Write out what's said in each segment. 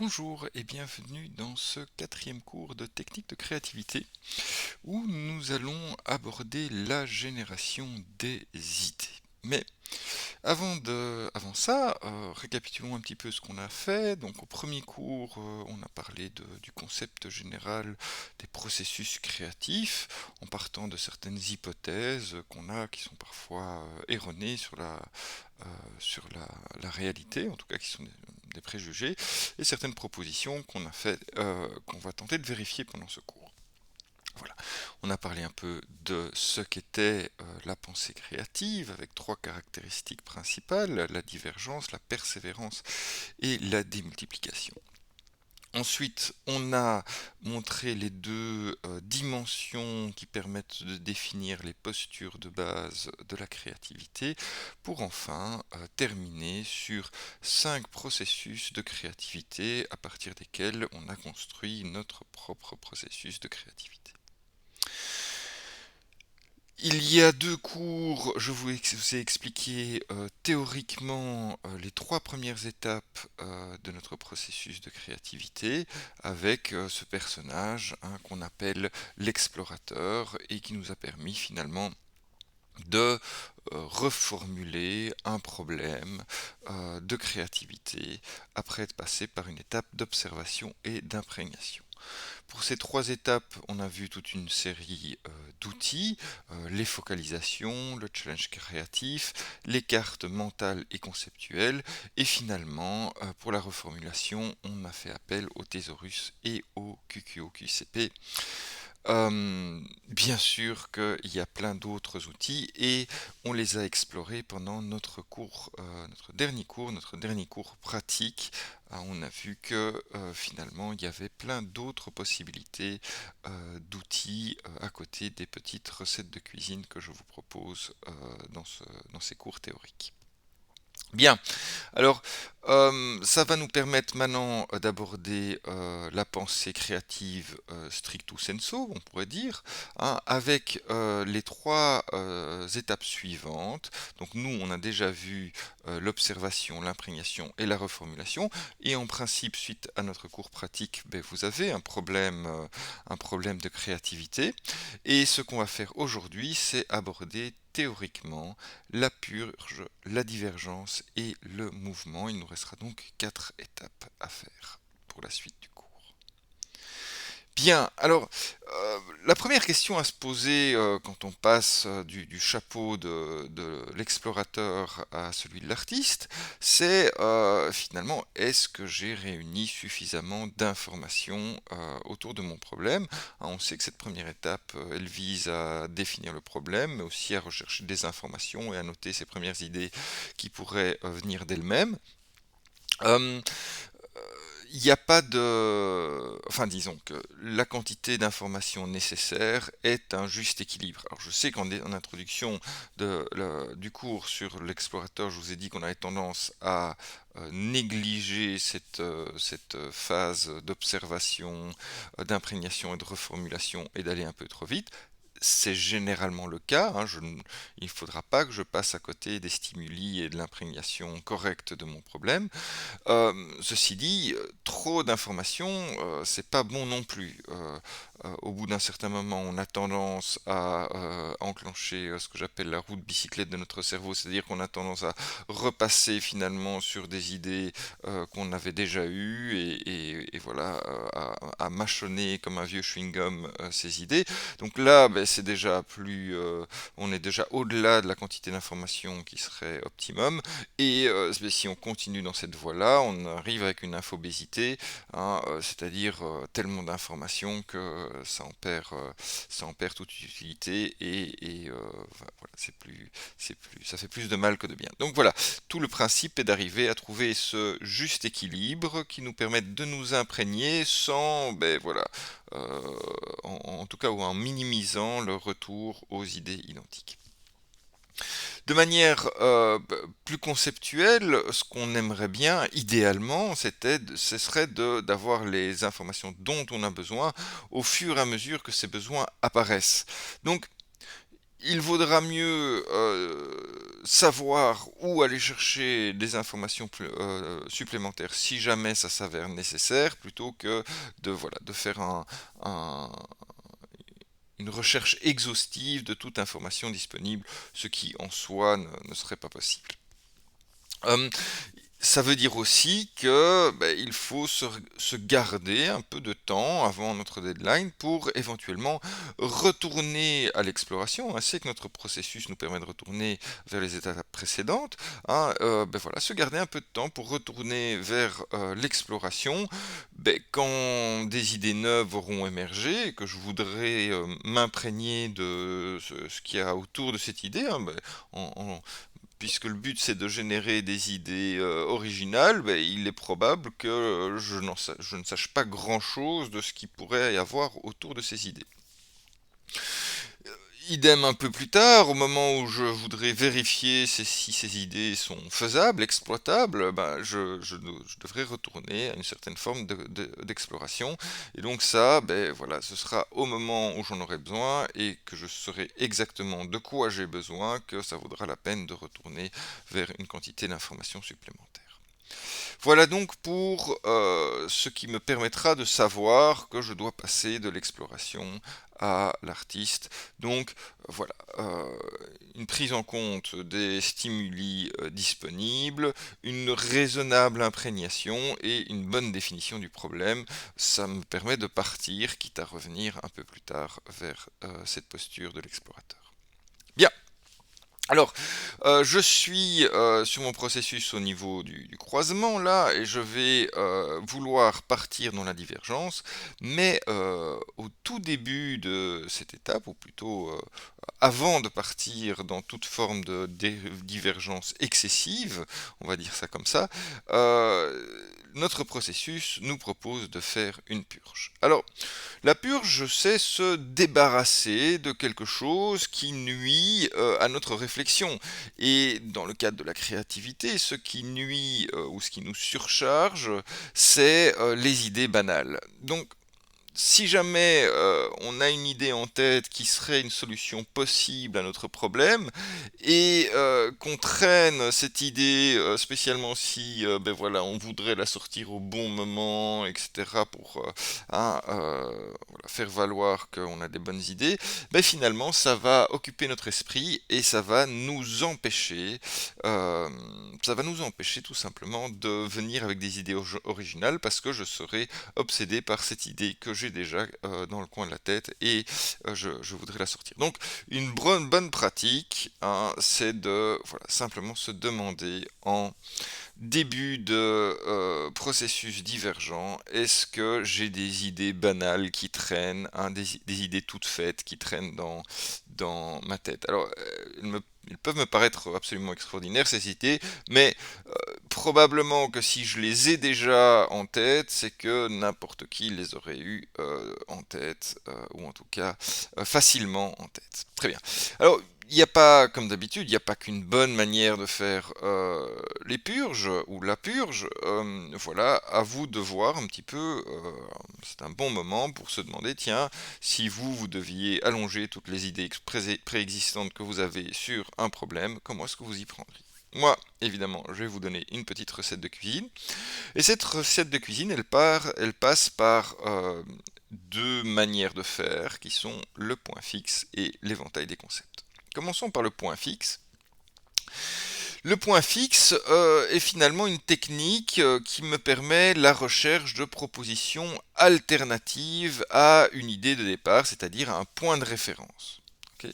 Bonjour et bienvenue dans ce quatrième cours de technique de créativité où nous allons aborder la génération des idées. Mais avant ça, récapitulons un petit peu ce qu'on a fait. Donc au premier cours, on a parlé du concept général des processus créatifs en partant de certaines hypothèses qu'on a qui sont parfois erronées sur la réalité, en tout cas qui sont des préjugés, et certaines propositions qu'on va tenter de vérifier pendant ce cours. Voilà, on a parlé un peu de ce qu'était la pensée créative avec trois caractéristiques principales, la divergence, la persévérance et la démultiplication. Ensuite, on a montré les deux dimensions qui permettent de définir les postures de base de la créativité, pour enfin terminer sur 5 processus de créativité à partir desquels on a construit notre propre processus de créativité. Il y a deux cours, je vous ai expliqué théoriquement les trois premières étapes de notre processus de créativité avec ce personnage qu'on appelle l'explorateur et qui nous a permis finalement de reformuler un problème de créativité après être passé par une étape d'observation et d'imprégnation. Pour ces trois étapes, on a vu toute une série d'outils, les focalisations, le challenge créatif, les cartes mentales et conceptuelles, et finalement, pour la reformulation, on a fait appel au thésaurus et au QQO-QCP. Bien sûr qu'il y a plein d'autres outils et on les a explorés pendant notre cours, notre dernier cours pratique. On a vu que finalement il y avait plein d'autres possibilités d'outils à côté des petites recettes de cuisine que je vous propose dans ces cours théoriques. Bien, alors ça va nous permettre maintenant d'aborder la pensée créative stricto sensu, on pourrait dire, avec les trois étapes suivantes. Donc nous, on a déjà vu l'observation, l'imprégnation et la reformulation, et en principe, suite à notre cours pratique, ben, vous avez un problème de créativité, et ce qu'on va faire aujourd'hui, c'est aborder théoriquement la purge, la divergence et le mouvement. Il nous restera donc 4 étapes à faire pour la suite du cours. Bien, alors la première question à se poser quand on passe du chapeau de l'explorateur à celui de l'artiste, c'est finalement est-ce que j'ai réuni suffisamment d'informations autour de mon problème. On sait que cette première étape, elle vise à définir le problème, mais aussi à rechercher des informations et à noter ses premières idées qui pourraient venir d'elles-mêmes. Euh, il n'y a pas de... Enfin, disons que la quantité d'informations nécessaires est un juste équilibre. Alors, je sais qu'en introduction du cours sur l'explorateur, je vous ai dit qu'on avait tendance à négliger cette phase d'observation, d'imprégnation et de reformulation et d'aller un peu trop vite. C'est généralement le cas, il ne faudra pas que je passe à côté des stimuli et de l'imprégnation correcte de mon problème. Ceci dit, trop d'informations, c'est pas bon non plus. Au bout d'un certain moment, on a tendance à enclencher ce que j'appelle la roue de bicyclette de notre cerveau, c'est-à-dire qu'on a tendance à repasser finalement sur des idées qu'on avait déjà eues et voilà, à mâchonner comme un vieux chewing-gum ces idées. Donc là, ben, on est déjà au-delà de la quantité d'informations qui serait optimum. Et si on continue dans cette voie-là, on arrive avec une infobésité, c'est-à-dire tellement d'informations que ça en perd toute utilité et voilà, ça fait plus de mal que de bien. Donc voilà, tout le principe est d'arriver à trouver ce juste équilibre qui nous permette de nous imprégner sans, ben voilà, en tout cas ou en minimisant le retour aux idées identiques. De manière plus conceptuelle, ce qu'on aimerait bien, idéalement, ce serait d'avoir les informations dont on a besoin au fur et à mesure que ces besoins apparaissent. Donc, il vaudra mieux savoir où aller chercher des informations supplémentaires si jamais ça s'avère nécessaire, plutôt que voilà, de faire un- une recherche exhaustive de toute information disponible, ce qui en soi ne serait pas possible. Euh, Ça veut dire aussi que ben, il faut se garder un peu de temps avant notre deadline pour éventuellement retourner à l'exploration. Ainsi que notre processus nous permet de retourner vers les étapes précédentes, hein, ben voilà, se garder un peu de temps pour retourner vers l'exploration. Ben, quand des idées neuves auront émergé et que je voudrais m'imprégner de ce qu'il y a autour de cette idée, hein, ben, en, puisque le but c'est de générer des idées originales, ben, il est probable que je ne sache pas grand-chose de ce qu'il pourrait y avoir autour de ces idées. Idem un peu plus tard, au moment où je voudrais vérifier si ces idées sont faisables, exploitables, ben je devrais retourner à une certaine forme d'exploration. Et donc ça, ben voilà, ce sera au moment où j'en aurai besoin et que je saurai exactement de quoi j'ai besoin que ça vaudra la peine de retourner vers une quantité d'informations supplémentaires. Voilà donc pour ce qui me permettra de savoir que je dois passer de l'exploration à l'artiste. Donc voilà, une prise en compte des stimuli disponibles, une raisonnable imprégnation et une bonne définition du problème. Ça me permet de partir, quitte à revenir un peu plus tard vers cette posture de l'explorateur. Bien. Alors, je suis sur mon processus au niveau du croisement là, et je vais vouloir partir dans la divergence, mais au tout début de cette étape, ou plutôt avant de partir dans toute forme de divergence excessive, on va dire ça comme ça, notre processus nous propose de faire une purge. Alors, la purge, c'est se débarrasser de quelque chose qui nuit à notre réflexion. Et dans le cadre de la créativité, ce qui nuit ou ce qui nous surcharge, c'est les idées banales. Donc, si jamais on a une idée en tête qui serait une solution possible à notre problème et qu'on traîne cette idée, spécialement si ben voilà, on voudrait la sortir au bon moment, etc., pour hein, voilà, faire valoir qu'on a des bonnes idées, ben finalement ça va occuper notre esprit et euh, ça va nous empêcher tout simplement de venir avec des idées originales parce que je serai obsédé par cette idée que j'ai déjà dans le coin de la tête et je voudrais la sortir. Donc une bonne pratique, hein, c'est de voilà, simplement se demander en début de processus divergent, est-ce que j'ai des idées banales qui traînent, hein, des idées toutes faites qui traînent dans ma tête. Alors, ils peuvent me paraître absolument extraordinaires ces idées, mais probablement que si je les ai déjà en tête, c'est que n'importe qui les aurait eu en tête, ou en tout cas facilement en tête. Très bien. Alors, il n'y a pas, comme d'habitude, il n'y a pas qu'une bonne manière de faire les purges ou la purge. Voilà, à vous de voir un petit peu. C'est un bon moment pour se demander, tiens, si vous deviez allonger toutes les idées préexistantes que vous avez sur un problème, comment est-ce que vous y prendriez? Moi, évidemment, je vais vous donner une petite recette de cuisine. Et cette recette de cuisine, elle passe par deux manières de faire qui sont le point fixe et l'éventail des concepts. Commençons par le point fixe. Le point fixe est finalement une technique qui me permet la recherche de propositions alternatives à une idée de départ, c'est-à-dire à un point de référence. Ok.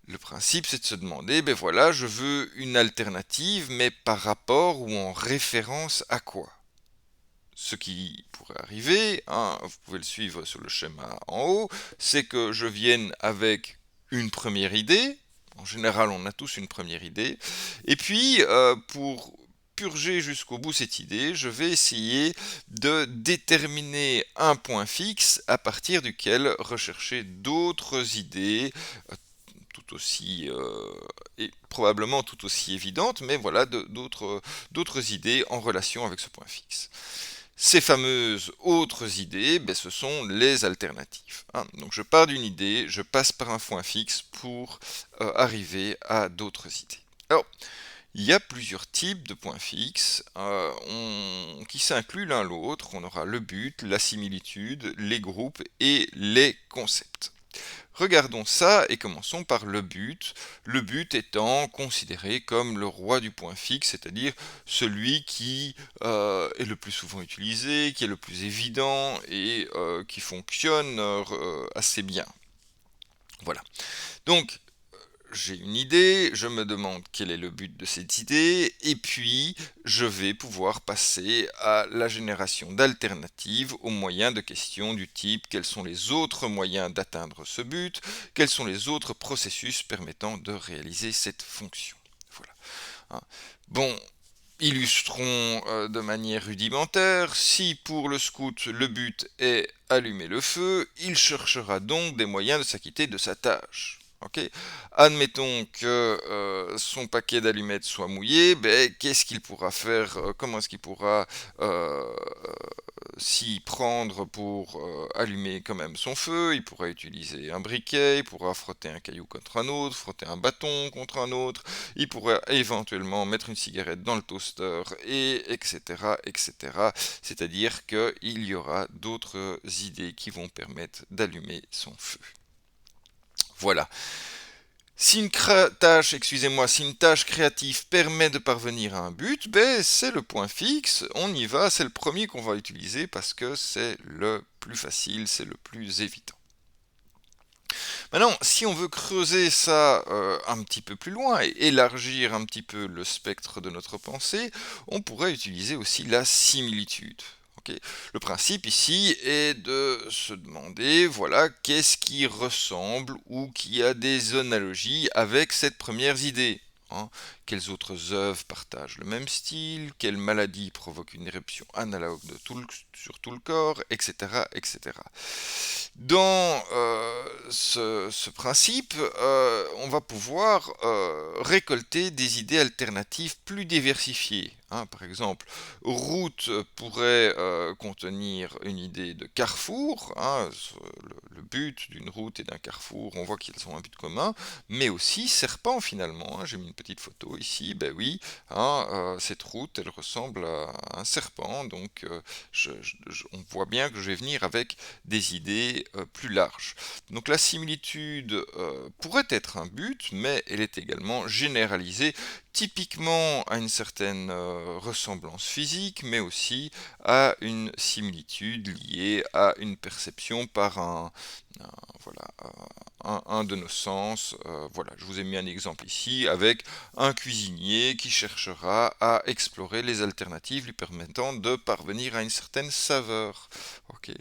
Le principe, c'est de se demander, ben voilà, je veux une alternative, mais par rapport ou en référence à quoi? Ce qui pourrait arriver, hein, vous pouvez le suivre sur le schéma en haut, c'est que je vienne avec une première idée. En général, on a tous une première idée. Et puis, pour purger jusqu'au bout cette idée, je vais essayer de déterminer un point fixe à partir duquel rechercher d'autres idées, tout aussi et probablement tout aussi évidentes, mais voilà d'autres idées en relation avec ce point fixe. ces fameuses autres idées, ben, ce sont les alternatives, hein. Donc je pars d'une idée, je passe par un point fixe pour arriver à d'autres idées. Alors, il y a plusieurs types de points fixes qui s'incluent l'un l'autre. On aura le but, la similitude, les groupes et les concepts. Regardons ça et commençons par le but étant considéré comme le roi du point fixe, c'est-à-dire celui qui est le plus souvent utilisé, qui est le plus évident et qui fonctionne assez bien. Voilà. Donc, j'ai une idée, je me demande quel est le but de cette idée, et puis je vais pouvoir passer à la génération d'alternatives au moyen de questions du type quels sont les autres moyens d'atteindre ce but, quels sont les autres processus permettant de réaliser cette fonction. Voilà, hein. Bon, illustrons de manière rudimentaire, si pour le scout le but est allumer le feu, il cherchera donc des moyens de s'acquitter de sa tâche. Okay. Admettons que son paquet d'allumettes soit mouillé, ben, qu'est-ce qu'il pourra faire, comment est-ce qu'il pourra s'y prendre pour allumer quand même son feu? Il pourra utiliser un briquet, il pourra frotter un caillou contre un autre, frotter un bâton contre un autre, il pourrait éventuellement mettre une cigarette dans le toaster, et etc. etc. C'est-à-dire qu'il y aura d'autres idées qui vont permettre d'allumer son feu. Voilà. Si une si une tâche créative permet de parvenir à un but, ben c'est le point fixe, on y va, c'est le premier qu'on va utiliser parce que c'est le plus facile, c'est le plus évident. Maintenant, si on veut creuser ça un petit peu plus loin et élargir un petit peu le spectre de notre pensée, on pourrait utiliser aussi la similitude. Okay. Le principe ici est de se demander, voilà, qu'est-ce qui ressemble ou qui a des analogies avec cette première idée, hein. Quelles autres œuvres partagent le même style, quelle maladie provoque une éruption analogue sur tout le corps, etc. etc. Dans ce principe, on va pouvoir récolter des idées alternatives plus diversifiées, hein. Par exemple, route pourrait contenir une idée de carrefour, hein. Le but d'une route et d'un carrefour, on voit qu'ils ont un but commun, mais aussi serpent finalement, hein. J'ai mis une petite photo ici, ben oui, hein, cette route, elle ressemble à un serpent, donc on voit bien que je vais venir avec des idées plus larges. Donc la similitude pourrait être un but, mais elle est également généralisée typiquement à une certaine ressemblance physique, mais aussi à une similitude liée à une perception par voilà, un de nos sens. Voilà, je vous ai mis un exemple ici avec un cuisinier qui cherchera à explorer les alternatives lui permettant de parvenir à une certaine saveur. Ok,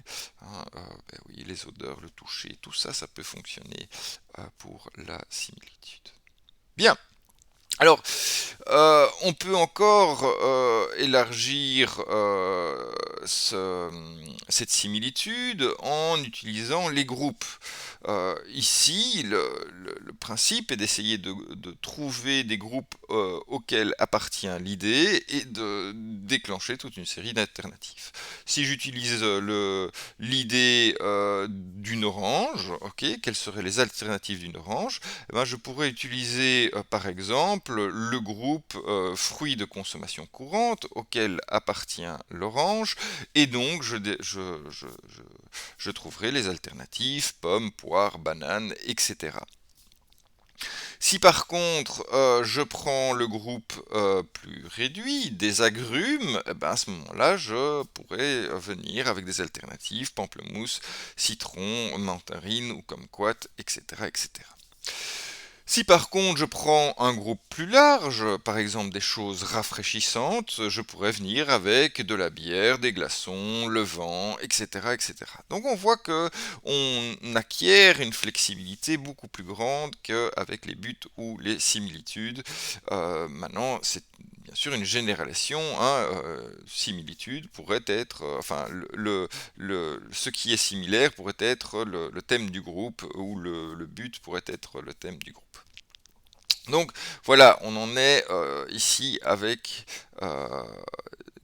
hein, ben oui, les odeurs, le toucher, tout ça, ça peut fonctionner pour la similitude. Bien. Alors, on peut encore élargir cette similitude en utilisant les groupes. Ici, le principe est d'essayer de trouver des groupes auxquels appartient l'idée et de déclencher toute une série d'alternatives. Si j'utilise l'idée d'une orange, ok, quelles seraient les alternatives d'une orange? Eh ben, je pourrais utiliser par exemple le groupe fruits de consommation courante auquel appartient l'orange, et donc je trouverai les alternatives pommes, poires, bananes, etc. Si par contre je prends le groupe plus réduit des agrumes, eh ben, à ce moment-là je pourrais venir avec des alternatives pamplemousse, citron, mandarine ou kumquat, etc. etc. Si par contre je prends un groupe plus large, par exemple des choses rafraîchissantes, je pourrais venir avec de la bière, des glaçons, le vent, etc., etc. Donc on voit que on acquiert une flexibilité beaucoup plus grande qu'avec les buts ou les similitudes. Maintenant, c'est bien sûr une généralisation, hein, similitude pourrait être, enfin, ce qui est similaire pourrait être le thème du groupe, ou le but pourrait être le thème du groupe. Donc voilà, on en est ici avec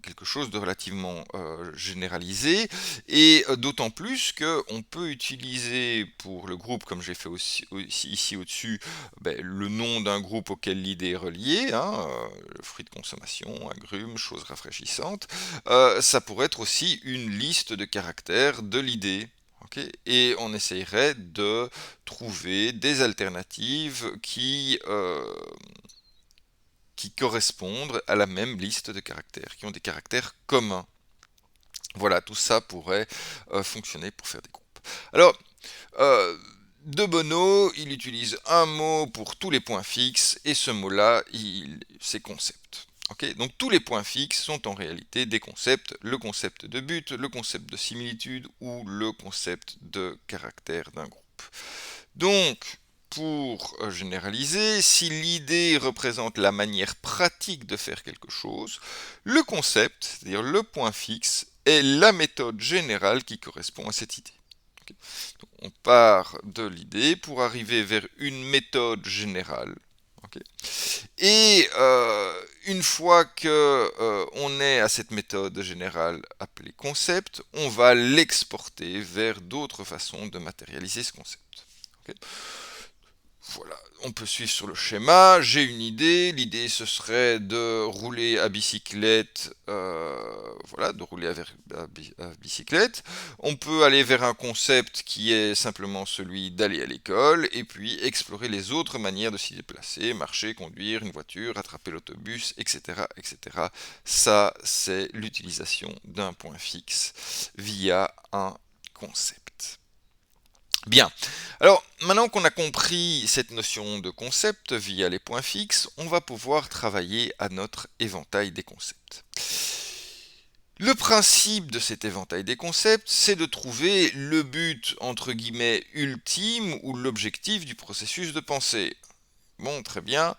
quelque chose de relativement généralisé, et d'autant plus qu'on peut utiliser pour le groupe, comme j'ai fait aussi ici au-dessus, le nom d'un groupe auquel l'idée est reliée, hein, fruits de consommation, agrumes, choses rafraîchissantes. Ça pourrait être aussi une liste de caractères de l'idée. Ok. Et on essayerait de trouver des alternatives qui correspondent à la même liste de caractères, qui ont des caractères communs. Voilà, tout ça pourrait fonctionner pour faire des groupes. Alors, euh, De Bono, il utilise un mot pour tous les points fixes, et ce mot-là, c'est concept. Okay, donc tous les points fixes sont en réalité des concepts, le concept de but, le concept de similitude ou le concept de caractère d'un groupe. Donc, pour généraliser, si l'idée représente la manière pratique de faire quelque chose, le concept, c'est-à-dire le point fixe, est la méthode générale qui correspond à cette idée. Okay. Donc, on part de l'idée pour arriver vers une méthode générale. Okay. Et une fois que on est à cette méthode générale appelée concept, on va l'exporter vers d'autres façons de matérialiser ce concept. Okay. Voilà, on peut suivre sur le schéma. J'ai une idée. L'idée, ce serait de rouler à bicyclette. Voilà, de rouler à bicyclette. On peut aller vers un concept qui est simplement celui d'aller à l'école, et puis explorer les autres manières de s'y déplacer, marcher, conduire une voiture, attraper l'autobus, etc., etc. Ça, c'est l'utilisation d'un point fixe via un concept. Bien. Alors, maintenant qu'on a compris cette notion de concept via les points fixes, on va pouvoir travailler à notre éventail des concepts. Le principe de cet éventail des concepts, c'est de trouver le but, entre guillemets, ultime ou l'objectif du processus de pensée. Bon, très bien.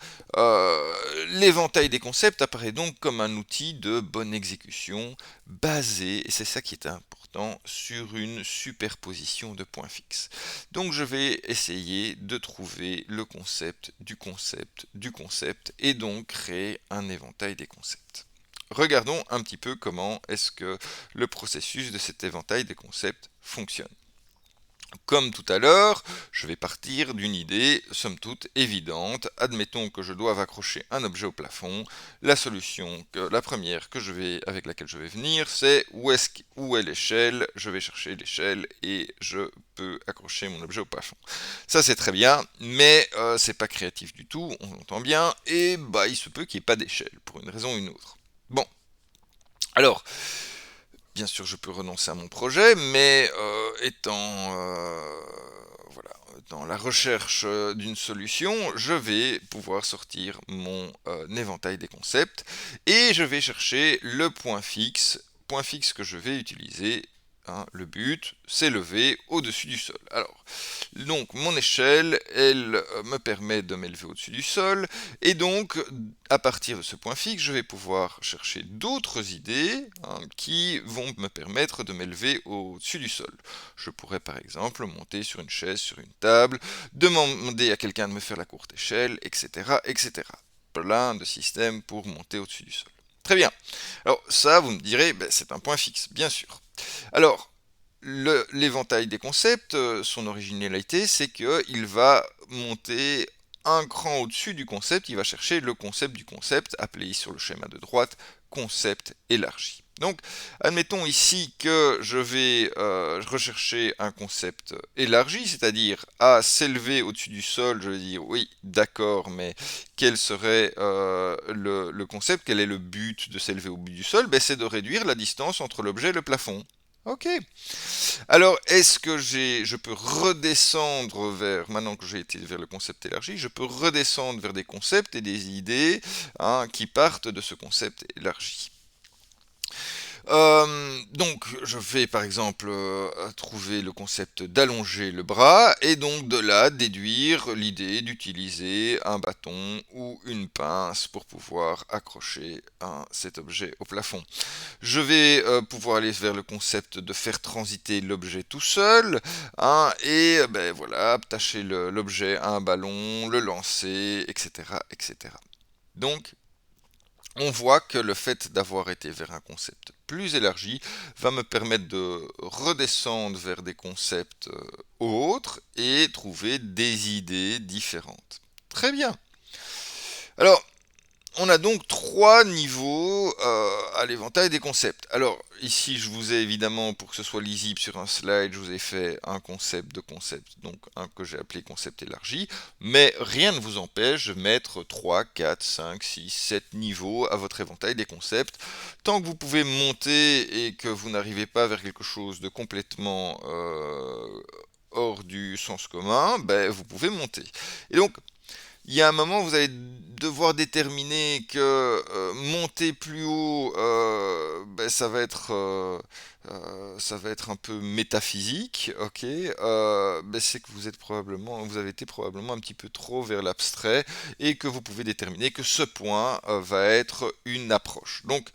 L'éventail des concepts apparaît donc comme un outil de bonne exécution basé, et c'est ça qui est important, sur une superposition de points fixes. Donc je vais essayer de trouver le concept du concept du concept, et donc créer un éventail des concepts. Regardons un petit peu comment est-ce que le processus de cet éventail des concepts fonctionne. Comme tout à l'heure, je vais partir d'une idée, somme toute évidente. Admettons que je doive accrocher un objet au plafond. La solution, la première avec laquelle je vais venir, c'est où est l'échelle. Je vais chercher l'échelle et je peux accrocher mon objet au plafond. Ça c'est très bien, mais c'est pas créatif du tout, on entend bien, et il se peut qu'il n'y ait pas d'échelle, pour une raison ou une autre. Bon, alors, bien sûr, je peux renoncer à mon projet, mais voilà, dans la recherche d'une solution, je vais pouvoir sortir mon éventail des concepts, et je vais chercher le point fixe que je vais utiliser. Hein, le but, c'est lever au-dessus du sol. Alors, donc mon échelle, elle me permet de m'élever au-dessus du sol, et donc à partir de ce point fixe, je vais pouvoir chercher d'autres idées qui vont me permettre de m'élever au-dessus du sol. Je pourrais par exemple monter sur une chaise, sur une table, demander à quelqu'un de me faire la courte échelle, etc., etc. Plein de systèmes pour monter au-dessus du sol. Très bien. Alors ça, vous me direz, c'est un point fixe, bien sûr. Alors, l'éventail des concepts, son originalité, c'est qu'il va monter un cran au-dessus du concept, il va chercher le concept du concept, appelé sur le schéma de droite concept élargi. Donc, admettons ici que je vais rechercher un concept élargi, c'est-à-dire à s'élever au-dessus du sol. Je vais dire oui, d'accord, mais quel serait le concept, quel est le but de s'élever au bout du sol? C'est de réduire la distance entre l'objet et le plafond. Ok. Alors, est-ce que je peux redescendre maintenant que j'ai été vers le concept élargi, je peux redescendre vers des concepts et des idées qui partent de ce concept élargi. Donc, je vais par exemple trouver le concept d'allonger le bras, et donc de là déduire l'idée d'utiliser un bâton ou une pince pour pouvoir accrocher cet objet au plafond. Je vais pouvoir aller vers le concept de faire transiter l'objet tout seul, et voilà, attacher l'objet à un ballon, le lancer, etc., etc. Donc, on voit que le fait d'avoir été vers un concept plus élargi va me permettre de redescendre vers des concepts autres et trouver des idées différentes. Très bien. Alors, on a donc trois niveaux à l'éventail des concepts. Alors, ici, je vous ai évidemment, pour que ce soit lisible sur un slide, je vous ai fait un concept de concept, donc un que j'ai appelé concept élargi, mais rien ne vous empêche de mettre 3, 4, 5, 6, 7 niveaux à votre éventail des concepts. Tant que vous pouvez monter et que vous n'arrivez pas vers quelque chose de complètement hors du sens commun, ben, vous pouvez monter. Et donc, il y a un moment où vous allez devoir déterminer que monter plus haut, ben, ça va être un peu métaphysique, ok. Ben, c'est que vous avez été probablement un petit peu trop vers l'abstrait et que vous pouvez déterminer que ce point va être une approche. Donc,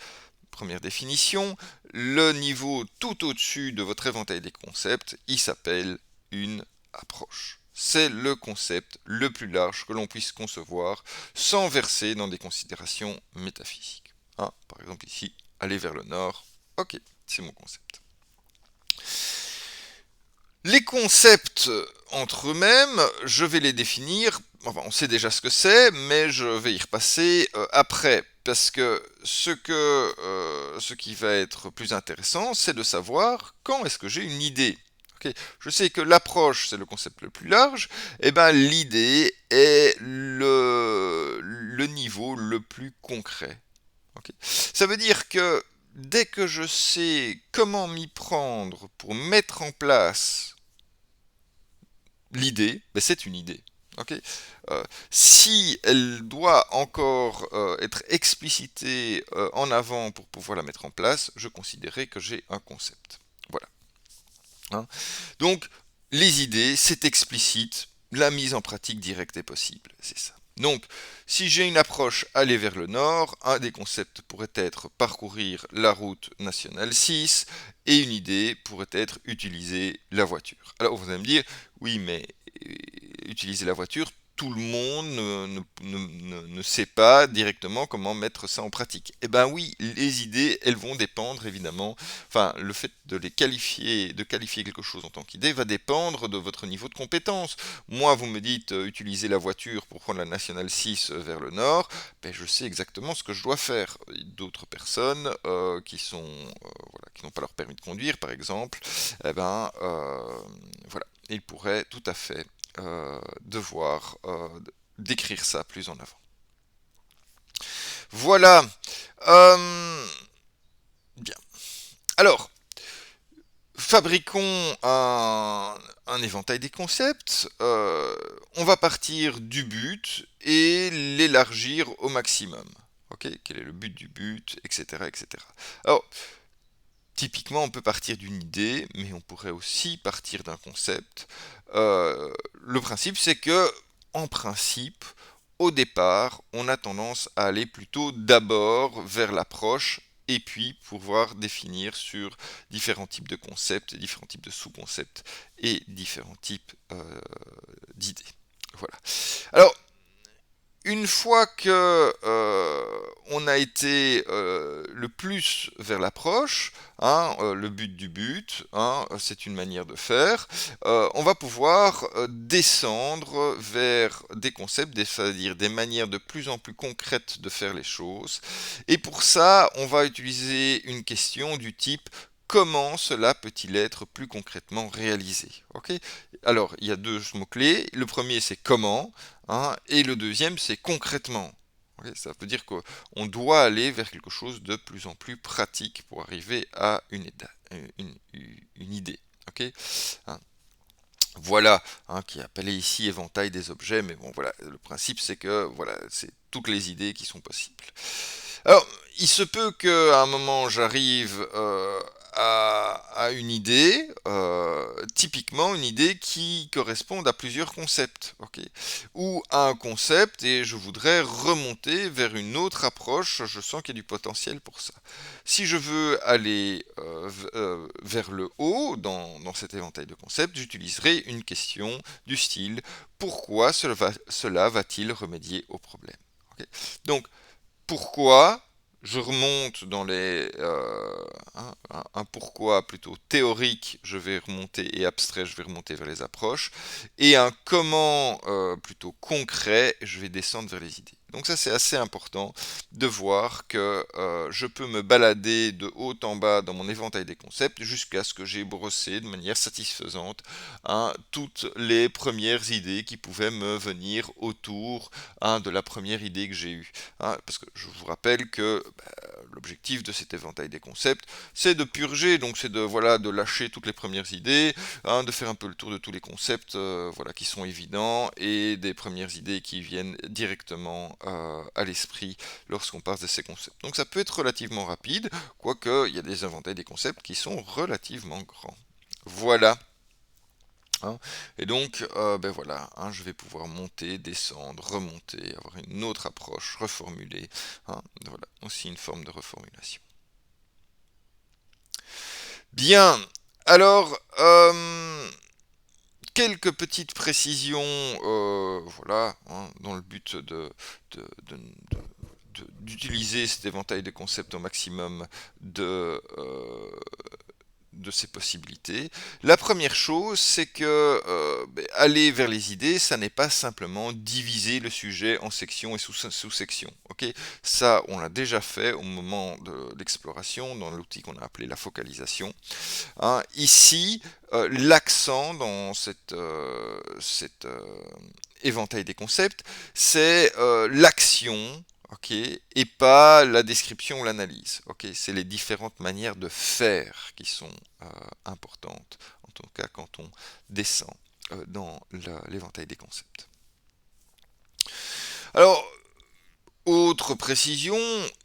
première définition, le niveau tout au-dessus de votre éventail des concepts, il s'appelle une approche. C'est le concept le plus large que l'on puisse concevoir sans verser dans des considérations métaphysiques. Hein, par exemple ici, aller vers le nord, ok, c'est mon concept. Les concepts entre eux-mêmes, je vais les définir, enfin on sait déjà ce que c'est, mais je vais y repasser après, parce que ce qui va être plus intéressant, c'est de savoir quand est-ce que j'ai une idée. Okay. Je sais que l'approche, c'est le concept le plus large, et ben l'idée est le niveau le plus concret. Okay. Ça veut dire que dès que je sais comment m'y prendre pour mettre en place l'idée, ben c'est une idée. Okay. Si elle doit encore être explicitée en avant pour pouvoir la mettre en place, je considérerais que j'ai un concept. Voilà. Hein. Donc, les idées, c'est explicite, la mise en pratique directe est possible, c'est ça. Donc, si j'ai une approche aller vers le nord, un des concepts pourrait être parcourir la route nationale 6 et une idée pourrait être utiliser la voiture. Alors, vous allez me dire, oui, mais utiliser la voiture, tout le monde ne sait pas directement comment mettre ça en pratique. Eh ben oui, les idées, elles vont dépendre évidemment, enfin le fait de qualifier quelque chose en tant qu'idée va dépendre de votre niveau de compétence. Moi, vous me dites utiliser la voiture pour prendre la nationale 6 vers le nord, ben, je sais exactement ce que je dois faire. D'autres personnes voilà, qui n'ont pas leur permis de conduire, par exemple, eh ben voilà, ils pourraient tout à fait devoir décrire ça plus en avant. Voilà. Euh, bien. Alors, fabriquons un éventail des concepts. On va partir du but et l'élargir au maximum. Ok, quel est le but du but, etc., etc. Alors, typiquement, on peut partir d'une idée, mais on pourrait aussi partir d'un concept. Le principe, c'est que, en principe, au départ, on a tendance à aller plutôt d'abord vers l'approche et puis pouvoir définir sur différents types de concepts, différents types de sous-concepts et différents types d'idées. Voilà. Alors, une fois que on a été le plus vers l'approche, hein, le but du but, hein, c'est une manière de faire, on va pouvoir descendre vers des concepts, c'est-à-dire des manières de plus en plus concrètes de faire les choses. Et pour ça, on va utiliser une question du type comment cela peut-il être plus concrètement réalisé. Okay. Alors, il y a deux mots-clés. Le premier, c'est comment. Hein, et le deuxième, c'est concrètement. Okay, ça veut dire qu'on doit aller vers quelque chose de plus en plus pratique pour arriver à une idée. Okay, hein, voilà, hein, qui est appelé ici éventail des objets, mais bon, voilà, le principe c'est que voilà, c'est toutes les idées qui sont possibles. Alors, il se peut qu'à un moment j'arrive à une idée, typiquement une idée qui corresponde à plusieurs concepts, ok, ou à un concept et je voudrais remonter vers une autre approche, je sens qu'il y a du potentiel pour ça. Si je veux aller vers le haut dans cet éventail de concepts, j'utiliserai une question du style pourquoi cela va-t-il remédier au problème. Okay. Donc, pourquoi je remonte dans un pourquoi plutôt théorique, je vais remonter, et abstrait, je vais remonter vers les approches, et un comment plutôt concret, je vais descendre vers les idées. Donc ça c'est assez important de voir que je peux me balader de haut en bas dans mon éventail des concepts jusqu'à ce que j'ai brossé de manière satisfaisante, hein, toutes les premières idées qui pouvaient me venir autour, hein, de la première idée que j'ai eue. Hein, parce que je vous rappelle que l'objectif de cet éventail des concepts, c'est de purger, donc c'est de, voilà, de lâcher toutes les premières idées, hein, de faire un peu le tour de tous les concepts, voilà, qui sont évidents, et des premières idées qui viennent directement à l'esprit lorsqu'on passe de ces concepts. Donc ça peut être relativement rapide, quoique il y a des éventails des concepts qui sont relativement grands. Voilà. Hein. Et donc, ben voilà, hein, je vais pouvoir monter, descendre, remonter, avoir une autre approche, reformuler. Hein, voilà, aussi une forme de reformulation. Bien, alors, quelques petites précisions, voilà, hein, dans le but de- de- d'utiliser cet éventail de concepts au maximum de ces possibilités. La première chose, c'est que aller vers les idées, ça n'est pas simplement diviser le sujet en sections et sous-sections. Ok, ça, on l'a déjà fait au moment de l'exploration dans l'outil qu'on a appelé la focalisation. Hein. Ici, l'accent dans cet éventail des concepts, c'est l'action, ok, et pas la description ou l'analyse. Ok, c'est les différentes manières de faire qui sont importantes, en tout cas quand on descend dans l'éventail des concepts. Alors, autre précision,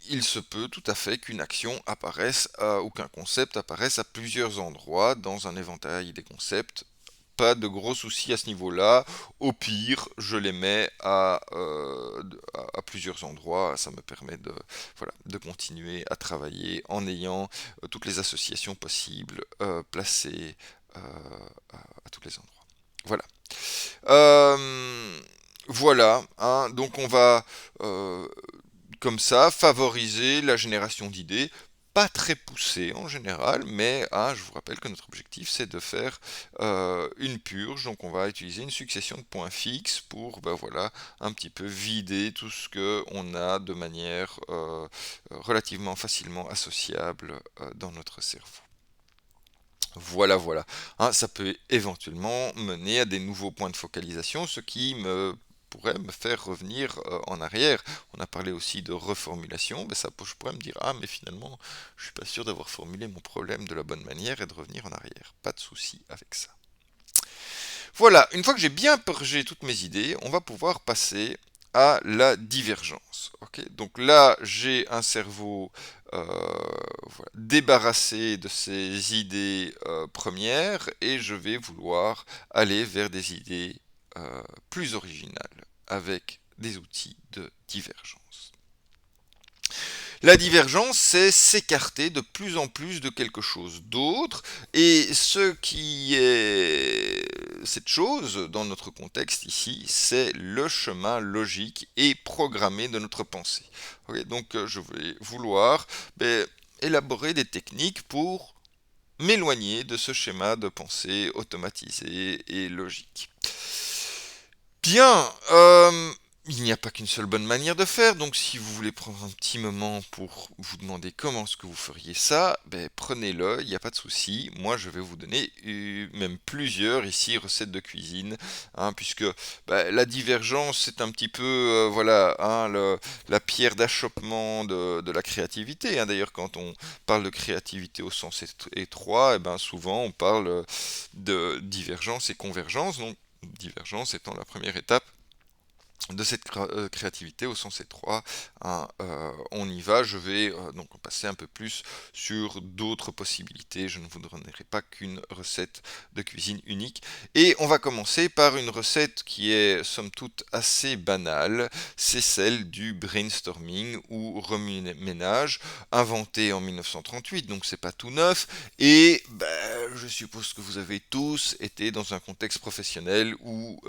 il se peut tout à fait qu'une action apparaisse ou qu'un concept apparaisse à plusieurs endroits dans un éventail des concepts. Pas de gros soucis à ce niveau-là. Au pire, je les mets à plusieurs endroits. Ça me permet de, voilà, de continuer à travailler en ayant toutes les associations possibles placées à tous les endroits. Voilà. Euh, voilà, hein, donc on va euh, comme ça favoriser la génération d'idées, pas très poussée en général, mais hein, je vous rappelle que notre objectif c'est de faire une purge, donc on va utiliser une succession de points fixes pour ben voilà, un petit peu vider tout ce que on a de manière relativement facilement associable dans notre cerveau. Voilà, voilà. Hein, ça peut éventuellement mener à des nouveaux points de focalisation, ce qui pourrait me faire revenir en arrière. On a parlé aussi de reformulation, ben ça, je pourrais me dire, ah mais finalement, je suis pas sûr d'avoir formulé mon problème de la bonne manière et de revenir en arrière. Pas de souci avec ça. Voilà, une fois que j'ai bien purgé toutes mes idées, on va pouvoir passer à la divergence. Ok, donc là, j'ai un cerveau euh, voilà, débarrassé de ses idées premières et je vais vouloir aller vers des idées plus originales avec des outils de divergence. La divergence, c'est s'écarter de plus en plus de quelque chose d'autre, et ce qui est cette chose, dans notre contexte ici, c'est le chemin logique et programmé de notre pensée. Ok, donc je vais vouloir élaborer des techniques pour m'éloigner de ce schéma de pensée automatisé et logique. Bien, il n'y a pas qu'une seule bonne manière de faire, donc si vous voulez prendre un petit moment pour vous demander comment est-ce que vous feriez ça, ben, prenez-le, il n'y a pas de souci. Moi, je vais vous donner même plusieurs ici recettes de cuisine, hein, puisque ben, la divergence, c'est un petit peu, voilà, hein, la pierre d'achoppement de la créativité. Hein. D'ailleurs, quand on parle de créativité au sens étroit, eh ben, souvent on parle de divergence et convergence, donc divergence étant la première étape de cette créativité au sens étroit. Hein, on y va, je vais donc passer un peu plus sur d'autres possibilités, je ne vous donnerai pas qu'une recette de cuisine unique. Et on va commencer par une recette qui est somme toute assez banale, c'est celle du brainstorming ou remue-ménage, inventé en 1938, donc c'est pas tout neuf, et ben, je suppose que vous avez tous été dans un contexte professionnel ou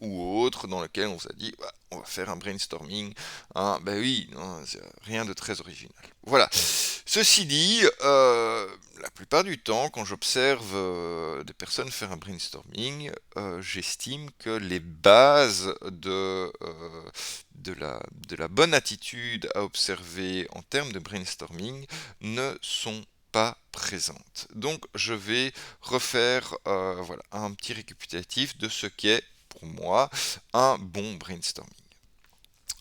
autre dans lequel on vous a dit bah, on va faire un brainstorming. Hein, ben oui, non, c'est rien de très original. Voilà. Ceci dit, la plupart du temps, quand j'observe des personnes faire un brainstorming, j'estime que les bases de la bonne attitude à observer en termes de brainstorming ne sont pas présentes. Donc je vais refaire voilà, un petit récapitulatif de ce qu'est pour moi un bon brainstorming.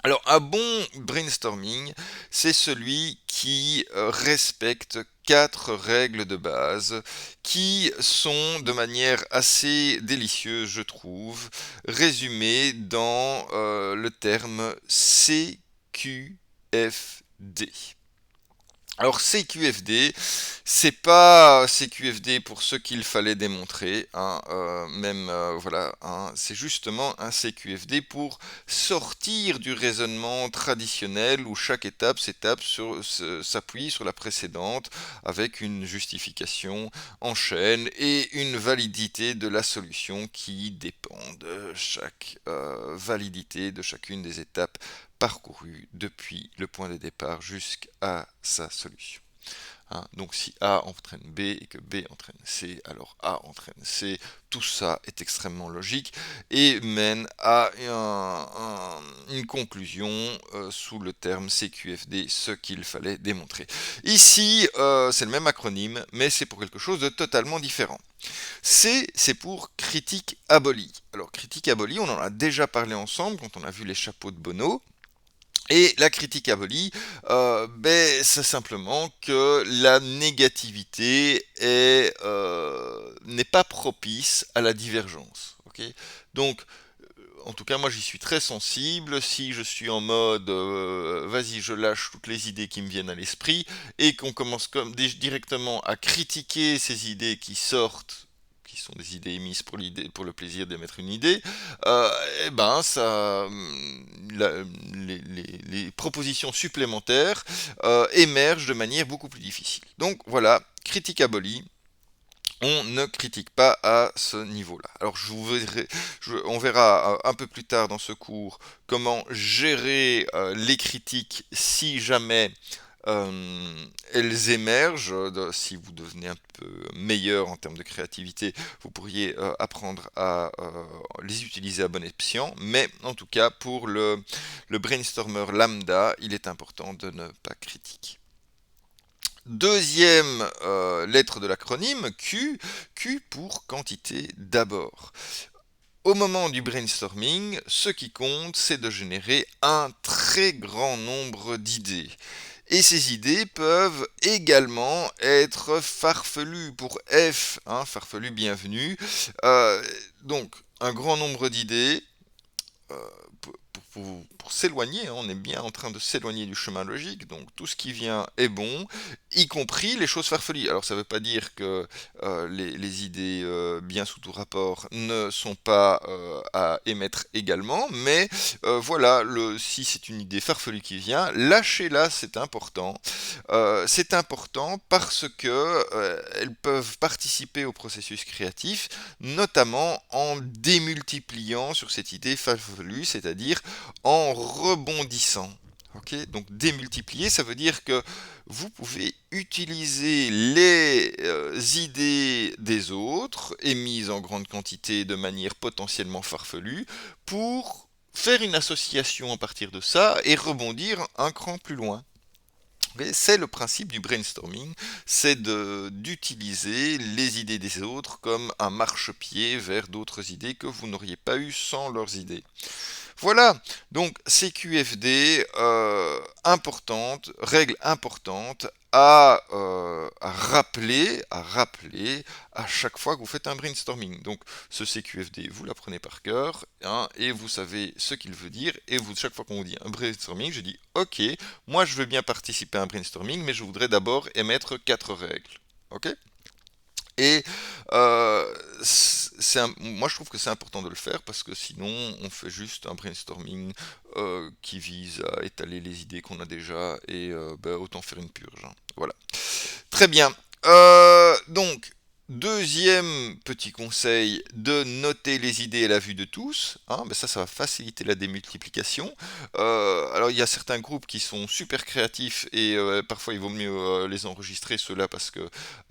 Alors, un bon brainstorming, c'est celui qui respecte quatre règles de base qui sont de manière assez délicieuse, je trouve, résumées dans le terme CQFD. Alors CQFD, c'est pas CQFD pour ce qu'il fallait démontrer, hein, même voilà, hein, c'est justement un CQFD pour sortir du raisonnement traditionnel où chaque étape s'appuie sur la précédente avec une justification en chaîne et une validité de la solution qui dépend de chaque validité de chacune des étapes parcouru depuis le point de départ jusqu'à sa solution. Hein, donc si A entraîne B et que B entraîne C, alors A entraîne C, tout ça est extrêmement logique et mène à une conclusion sous le terme CQFD, ce qu'il fallait démontrer. Ici, c'est le même acronyme, mais c'est pour quelque chose de totalement différent. C, c'est pour critique abolie. Alors critique abolie, on en a déjà parlé ensemble quand on a vu les chapeaux de Bono. Et la critique abolie, c'est simplement que la négativité n'est pas propice à la divergence. Okay, donc, en tout cas, moi j'y suis très sensible. Si je suis en mode vas-y, je lâche toutes les idées qui me viennent à l'esprit et qu'on commence directement à critiquer ces idées qui sortent, qui sont des idées émises pour le plaisir d'émettre une idée, euh, eh ben ça, la- les propositions supplémentaires émergent de manière beaucoup plus difficile. Donc voilà, critique abolie. On ne critique pas à ce niveau-là. Alors on verra un peu plus tard dans ce cours comment gérer les critiques si jamais elles émergent. Si vous devenez un peu meilleur en termes de créativité, vous pourriez apprendre à les utiliser à bon escient. Mais en tout cas, pour le brainstormer lambda, il est important de ne pas critiquer. Deuxième lettre de l'acronyme, Q, Q pour quantité d'abord. Au moment du brainstorming, ce qui compte, c'est de générer un très grand nombre d'idées. Et ces idées peuvent également être farfelues pour F, hein, farfelu bienvenue. Euh, donc, un grand nombre d'idées, euh, pour s'éloigner, hein, on est bien en train de s'éloigner du chemin logique, donc tout ce qui vient est bon, y compris les choses farfelues. Alors ça ne veut pas dire que les idées bien sous tout rapport ne sont pas à émettre également, mais voilà, si c'est une idée farfelue qui vient, lâchez-la, c'est important parce que elles peuvent participer au processus créatif, notamment en démultipliant sur cette idée farfelue, c'est-à-dire en rebondissant. Okay, donc démultiplier, ça veut dire que vous pouvez utiliser les idées des autres, émises en grande quantité de manière potentiellement farfelue, pour faire une association à partir de ça et rebondir un cran plus loin. C'est le principe du brainstorming, c'est d'utiliser les idées des autres comme un marchepied vers d'autres idées que vous n'auriez pas eues sans leurs idées. Voilà, donc CQFD, règle importante à rappeler à chaque fois que vous faites un brainstorming. Donc ce CQFD, vous l'apprenez par cœur, hein, et vous savez ce qu'il veut dire, et chaque fois qu'on vous dit un brainstorming, je dis ok, moi je veux bien participer à un brainstorming, mais je voudrais d'abord émettre quatre règles. Ok? Et moi je trouve que c'est important de le faire parce que sinon on fait juste un brainstorming qui vise à étaler les idées qu'on a déjà et autant faire une purge. Hein. Voilà. Très bien. Donc Deuxième petit conseil, de noter les idées à la vue de tous. Hein, ben ça va faciliter la démultiplication. Alors il y a certains groupes qui sont super créatifs et parfois il vaut mieux les enregistrer ceux-là parce que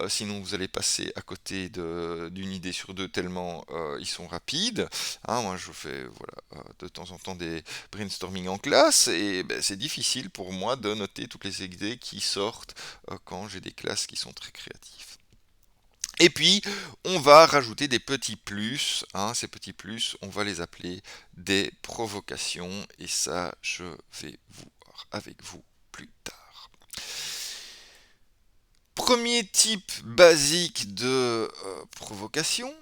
sinon vous allez passer à côté d'une idée sur deux tellement ils sont rapides. Hein, moi je fais voilà de temps en temps des brainstorming en classe et ben, c'est difficile pour moi de noter toutes les idées qui sortent quand j'ai des classes qui sont très créatives. Et puis, on va rajouter des petits plus. Hein, ces petits plus, on va les appeler des provocations. Et ça, je vais voir avec vous plus tard. Premier type basique de provocation,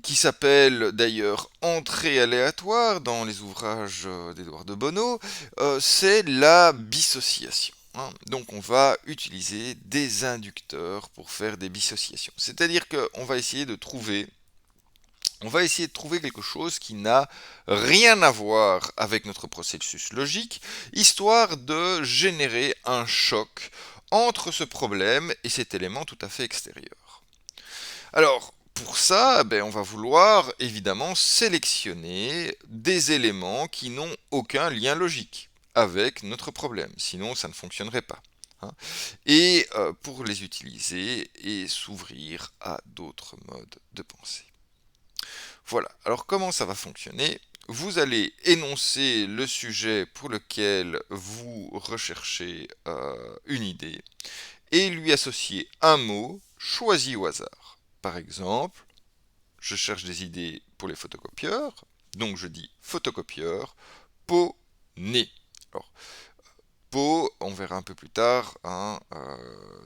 qui s'appelle d'ailleurs entrée aléatoire dans les ouvrages d'Edouard de Bono, c'est la dissociation. Hein. Donc on va utiliser des inducteurs pour faire des dissociations. C'est-à-dire qu'on va essayer de trouver quelque chose qui n'a rien à voir avec notre processus logique, histoire de générer un choc entre ce problème et cet élément tout à fait extérieur. Alors, pour ça, ben, on va vouloir évidemment sélectionner des éléments qui n'ont aucun lien logique avec notre problème, sinon ça ne fonctionnerait pas. Hein. Et pour les utiliser et s'ouvrir à d'autres modes de pensée. Voilà, alors comment ça va fonctionner? Vous allez énoncer le sujet pour lequel vous recherchez une idée et lui associer un mot choisi au hasard. Par exemple, je cherche des idées pour les photocopieurs, donc je dis photocopieur, pot, nez. Alors, pot, on verra un peu plus tard, hein,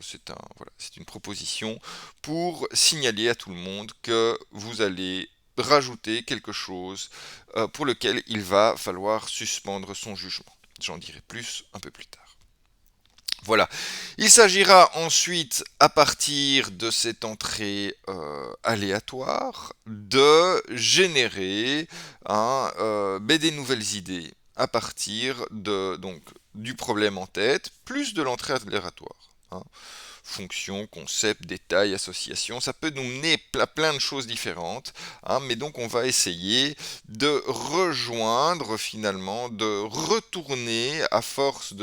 c'est une proposition pour signaler à tout le monde que vous allez rajouter quelque chose pour lequel il va falloir suspendre son jugement. J'en dirai plus un peu plus tard. Voilà. Il s'agira ensuite, à partir de cette entrée aléatoire, de générer des nouvelles idées à partir donc, du problème en tête, plus de l'entrée aléatoire. Hein. Fonction, concept, détail, association, ça peut nous mener à plein de choses différentes, hein, mais donc on va essayer de rejoindre finalement, de retourner à force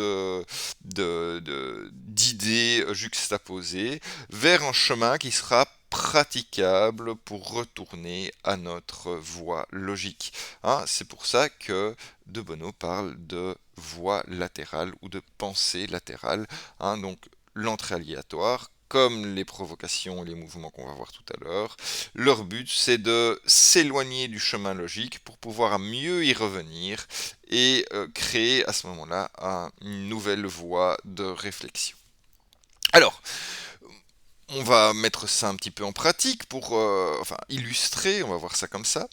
d'idées juxtaposées vers un chemin qui sera praticable pour retourner à notre voie logique. Hein, c'est pour ça que De Bono parle de voie latérale ou de pensée latérale. Hein, donc l'entrée aléatoire, comme les provocations et les mouvements qu'on va voir tout à l'heure, leur but c'est de s'éloigner du chemin logique pour pouvoir mieux y revenir et créer à ce moment-là une nouvelle voie de réflexion. Alors, on va mettre ça un petit peu en pratique pour illustrer, on va voir ça comme ça.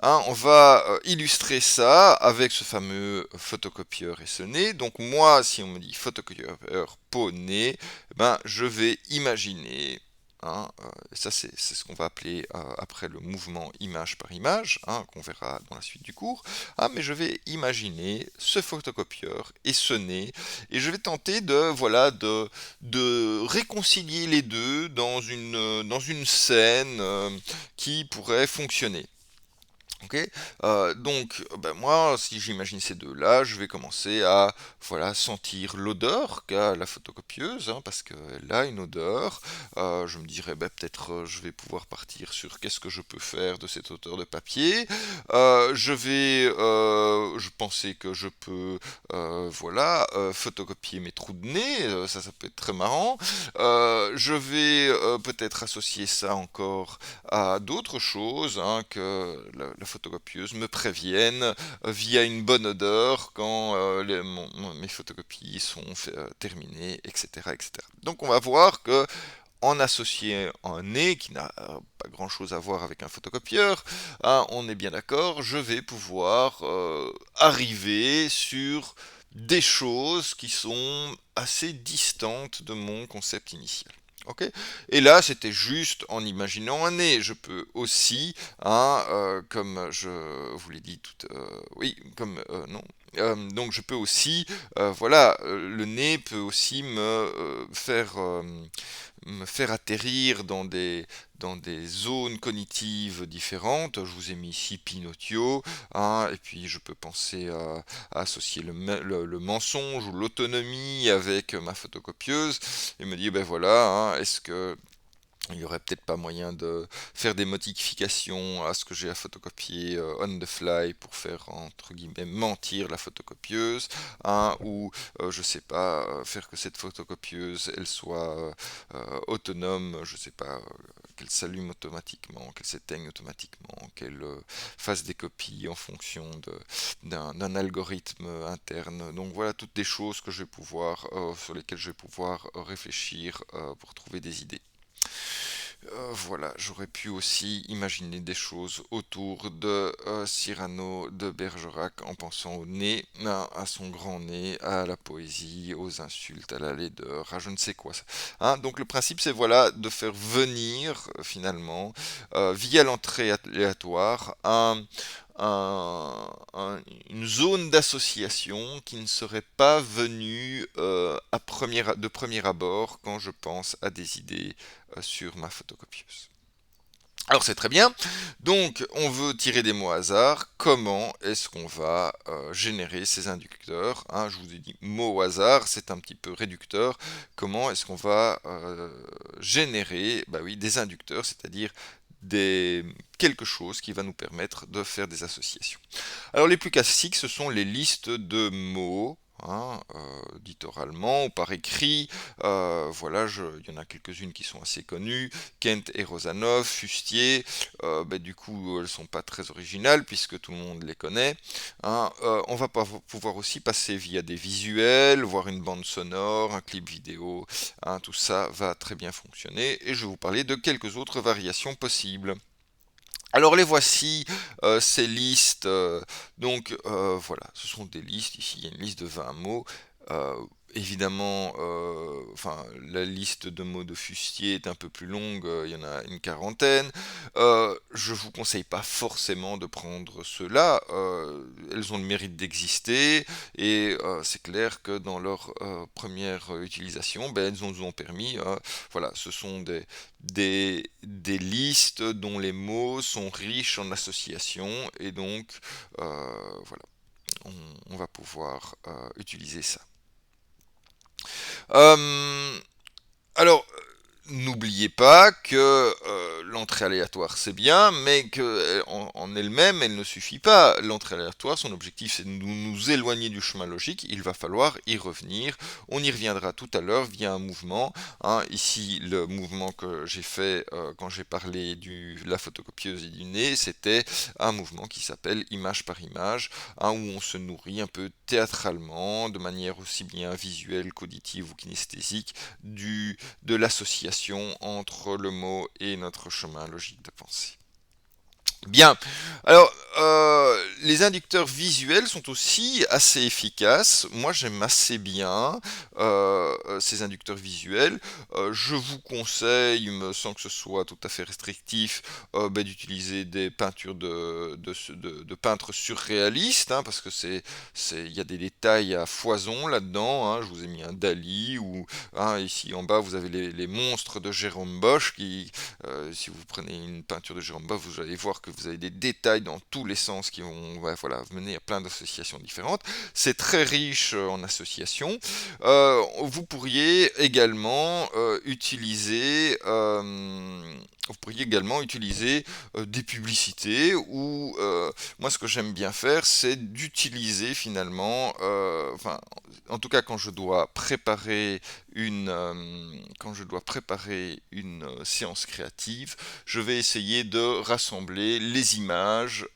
Hein, on va illustrer ça avec ce fameux photocopieur et ce nez. Donc moi, si on me dit photocopieur pot nez, ben, je vais imaginer. Hein, ça c'est ce qu'on va appeler après le mouvement image par image, hein, qu'on verra dans la suite du cours. Ah, mais je vais imaginer ce photocopieur et ce nez, et je vais tenter de réconcilier les deux dans une scène qui pourrait fonctionner. Ok, donc ben moi, si j'imagine ces deux-là, je vais commencer à sentir l'odeur qu'a la photocopieuse, hein, parce qu'elle a une odeur. Je me dirais ben, peut-être je vais pouvoir partir sur qu'est-ce que je peux faire de cette odeur de papier. Je pensais que je peux photocopier mes trous de nez, ça peut être très marrant. Je vais peut-être associer ça encore à d'autres choses, hein, que la photocopieuse me prévienne via une bonne odeur quand mes photocopies sont terminées, etc., etc. Donc on va voir que en associant un nez qui n'a pas grand chose à voir avec un photocopieur, hein, on est bien d'accord, je vais pouvoir arriver sur des choses qui sont assez distantes de mon concept initial. Okay. Et là, c'était juste en imaginant un nez. Je peux aussi, hein, comme je vous l'ai dit tout, oui, comme non, Donc je peux aussi, voilà, le nez peut aussi me faire atterrir dans des zones cognitives différentes. Je vous ai mis ici Pinocchio, hein, et puis je peux penser à associer le mensonge ou l'autonomie avec ma photocopieuse, et me dire, ben voilà, hein, est-ce que il y aurait peut-être pas moyen de faire des modifications à ce que j'ai à photocopier on the fly pour faire entre guillemets mentir la photocopieuse, hein, ou je sais pas, faire que cette photocopieuse elle soit autonome, je sais pas, qu'elle s'allume automatiquement, qu'elle s'éteigne automatiquement, qu'elle fasse des copies en fonction d'un algorithme interne. Donc voilà toutes des choses que je vais pouvoir, sur lesquelles je vais pouvoir réfléchir pour trouver des idées. Voilà, j'aurais pu aussi imaginer des choses autour de Cyrano de Bergerac en pensant au nez, à son grand nez, à la poésie, aux insultes, à la laideur, à je ne sais quoi. Hein, donc le principe c'est voilà de faire venir finalement via l'entrée aléatoire une zone d'association qui ne serait pas venue de premier abord quand je pense à des idées sur ma photocopieuse. Alors c'est très bien, donc on veut tirer des mots hasard, comment est-ce qu'on va générer ces inducteurs, hein, je vous ai dit mot au hasard, c'est un petit peu réducteur, comment est-ce qu'on va générer bah oui, des inducteurs, c'est-à-dire quelque chose qui va nous permettre de faire des associations. Alors les plus classiques, ce sont les listes de mots, hein, dites oralement ou par écrit. Voilà, il y en a quelques-unes qui sont assez connues. Kent et Rosanov, Fustier, bah, du coup, elles sont pas très originales puisque tout le monde les connaît. Hein. On va pouvoir aussi passer via des visuels, voir une bande sonore, un clip vidéo. Hein, tout ça va très bien fonctionner et je vais vous parler de quelques autres variations possibles. Alors les voici, ces listes. Donc voilà, ce sont des listes. Ici, il y a une liste de 20 mots. Euh, Évidemment, enfin, la liste de mots de Fustier est un peu plus longue, il y en a une quarantaine. Je vous conseille pas forcément de prendre ceux-là. Elles ont le mérite d'exister et c'est clair que dans leur première utilisation, ben, elles nous ont permis, voilà, ce sont des listes dont les mots sont riches en associations et donc voilà, on va pouvoir utiliser ça. Euh, alors, n'oubliez pas que l'entrée aléatoire c'est bien, mais que en elle-même elle ne suffit pas. L'entrée aléatoire, son objectif c'est de nous éloigner du chemin logique. Il va falloir y revenir. On y reviendra tout à l'heure via un mouvement. Hein. Ici, le mouvement que j'ai fait quand j'ai parlé de la photocopieuse et du nez, c'était un mouvement qui s'appelle image par image, hein, où on se nourrit un peu théâtralement, de manière aussi bien visuelle qu'auditive ou kinesthésique, de l'association entre le mot et notre chemin logique de pensée. Bien. Alors, les inducteurs visuels sont aussi assez efficaces. Moi, j'aime assez bien ces inducteurs visuels. Je vous conseille, sans que ce soit tout à fait restrictif, ben, d'utiliser des peintures de peintres surréalistes, hein, parce que il y a des détails à foison là-dedans. Hein. Je vous ai mis un Dali ou hein, ici en bas, vous avez les monstres de Jérôme Bosch si vous prenez une peinture de Jérôme Bosch, vous allez voir que vous avez des détails dans tous les sens qui vont voilà, mener à plein d'associations différentes. C'est très riche en associations. Vous pourriez également utiliser des publicités ou moi ce que j'aime bien faire c'est d'utiliser finalement enfin en tout cas quand je dois préparer une séance créative, je vais essayer de rassembler les images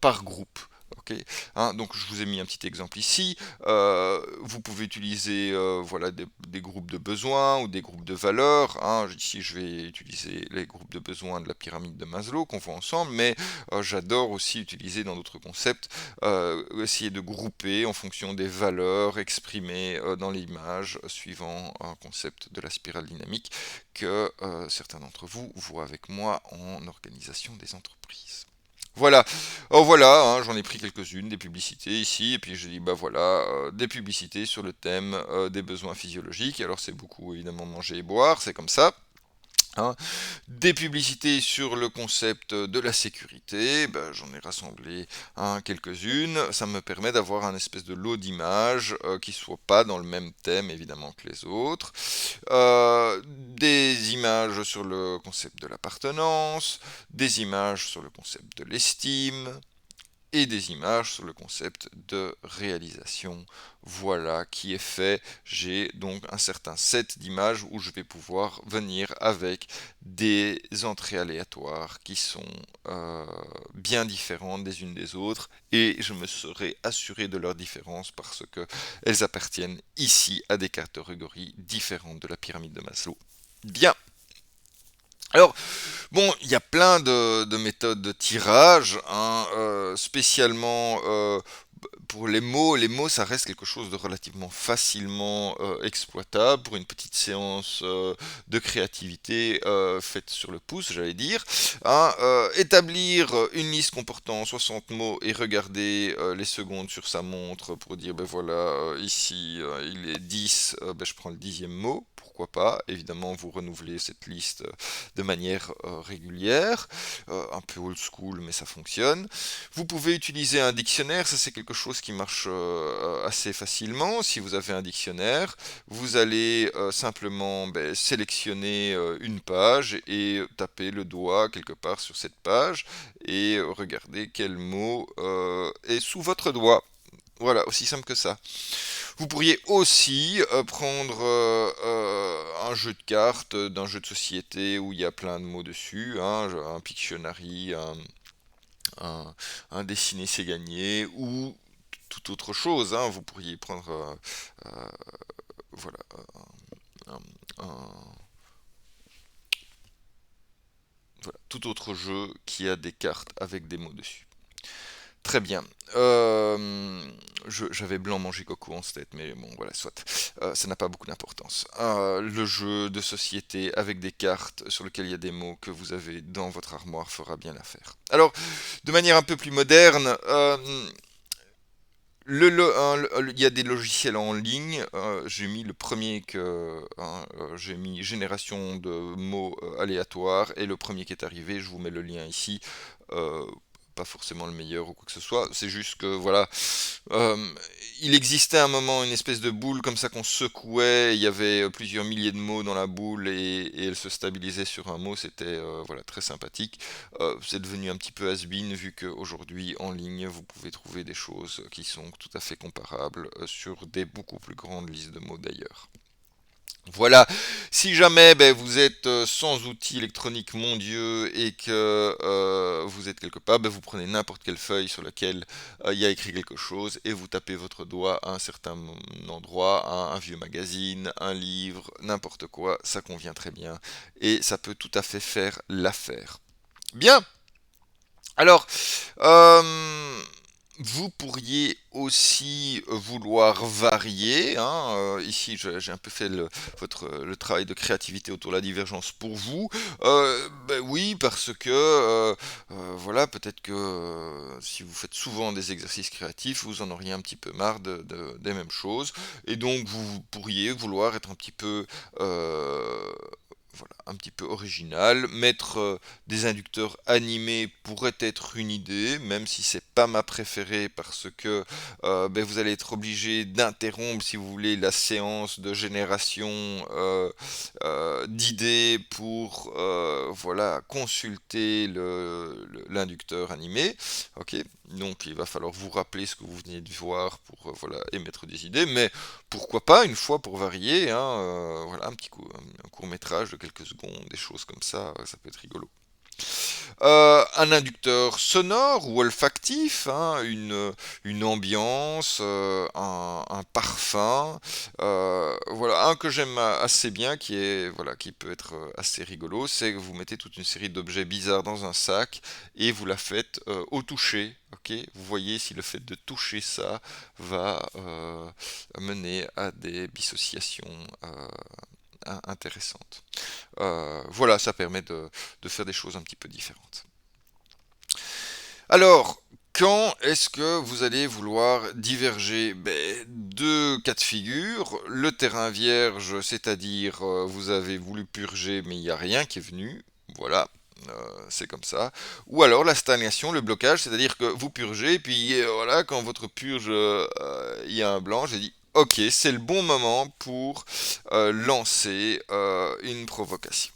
par groupe. Okay. Hein, donc je vous ai mis un petit exemple ici. Vous pouvez utiliser voilà, des groupes de besoins ou des groupes de valeurs. Hein. Ici je vais utiliser les groupes de besoins de la pyramide de Maslow qu'on voit ensemble, mais j'adore aussi utiliser dans d'autres concepts, essayer de grouper en fonction des valeurs exprimées dans l'image, suivant un concept de la spirale dynamique que certains d'entre vous voient avec moi en organisation des entreprises. Voilà. Oh voilà, hein, j'en ai pris quelques-unes, des publicités ici, et puis j'ai dit bah voilà, des publicités sur le thème des besoins physiologiques. Alors c'est beaucoup évidemment manger et boire, c'est comme ça. Hein. Des publicités sur le concept de la sécurité, ben, j'en ai rassemblé hein, quelques-unes. Ça me permet d'avoir un espèce de lot d'images qui ne soit pas dans le même thème évidemment que les autres. Des images sur le concept de l'appartenance, des images sur le concept de l'estime, et des images sur le concept de réalisation. Voilà qui est fait. J'ai donc un certain set d'images où je vais pouvoir venir avec des entrées aléatoires qui sont bien différentes des unes des autres et je me serai assuré de leur différence parce que elles appartiennent ici à des catégories différentes de la pyramide de Maslow. Bien. Alors, bon, il y a plein de méthodes de tirage, hein, spécialement pour les mots. Les mots, ça reste quelque chose de relativement facilement exploitable pour une petite séance de créativité faite sur le pouce, j'allais dire. Hein, établir une liste comportant 60 mots et regarder les secondes sur sa montre pour dire, ben voilà, ici il est 10, ben je prends le 10e mot. Pourquoi pas? Évidemment, vous renouvelez cette liste de manière régulière, un peu old school, mais ça fonctionne. Vous pouvez utiliser un dictionnaire, ça c'est quelque chose qui marche assez facilement. Si vous avez un dictionnaire, vous allez simplement ben, sélectionner une page et taper le doigt quelque part sur cette page et regarder quel mot est sous votre doigt. Voilà, aussi simple que ça. Vous pourriez aussi prendre un jeu de cartes d'un jeu de société où il y a plein de mots dessus, hein, un Pictionary, un, un dessiner c'est gagné, ou toute autre chose. Hein. Vous pourriez prendre euh, voilà, un- voilà, tout autre jeu qui a des cartes avec des mots dessus. Très bien. J'avais blanc manger coco en tête, mais bon, voilà, soit. Ça n'a pas beaucoup d'importance. Le jeu de société avec des cartes sur lesquelles il y a des mots que vous avez dans votre armoire fera bien l'affaire. Alors, de manière un peu plus moderne, il y a des logiciels en ligne. J'ai mis le premier que hein, j'ai mis génération de mots aléatoires et le premier qui est arrivé. Je vous mets le lien ici. Euh, Pas forcément le meilleur ou quoi que ce soit. C'est juste que voilà, euh, il existait à un moment une espèce de boule comme ça qu'on secouait. Il y avait plusieurs milliers de mots dans la boule et elle se stabilisait sur un mot. C'était voilà très sympathique. C'est devenu un petit peu has-been vu qu'aujourd'hui en ligne vous pouvez trouver des choses qui sont tout à fait comparables sur des beaucoup plus grandes listes de mots d'ailleurs. Voilà, si jamais ben, vous êtes sans outils électroniques, mon Dieu, et que vous êtes quelque part, ben, vous prenez n'importe quelle feuille sur laquelle il y a écrit quelque chose et vous tapez votre doigt à un certain endroit, un vieux magazine, un livre, n'importe quoi, ça convient très bien et ça peut tout à fait faire l'affaire. Bien, alors, euh, vous pourriez aussi vouloir varier. Hein, ici, j'ai un peu fait le travail de créativité autour de la divergence pour vous. Ben oui, parce que voilà, peut-être que si vous faites souvent des exercices créatifs, vous en auriez un petit peu marre des mêmes choses, et donc vous pourriez vouloir être un petit peu voilà, un petit peu original. Mettre des inducteurs animés pourrait être une idée, même si c'est pas ma préférée parce que ben, vous allez être obligé d'interrompre, si vous voulez, la séance de génération d'idées pour voilà, consulter l'inducteur animé. Ok, donc il va falloir vous rappeler ce que vous venez de voir pour voilà, émettre des idées, mais pourquoi pas une fois pour varier, hein, voilà, un court métrage de quelques secondes, des choses comme ça peut être rigolo. Un inducteur sonore ou olfactif, hein, une ambiance, un parfum. Voilà, un que j'aime assez bien, qui est voilà, qui peut être assez rigolo, c'est que vous mettez toute une série d'objets bizarres dans un sac et vous la faites au toucher. Ok, vous voyez si le fait de toucher ça va mener à des dissociations intéressantes. Voilà, ça permet de faire des choses un petit peu différentes. Alors, quand est-ce que vous allez vouloir diverger? Ben, deux cas de figure. Le terrain vierge, c'est-à-dire vous avez voulu purger mais il n'y a rien qui est venu. Voilà, c'est comme ça. Ou alors la stagnation, le blocage, c'est-à-dire que vous purgez, puis voilà, quand votre purge, il y a un blanc, j'ai dit, ok, c'est le bon moment pour lancer une provocation.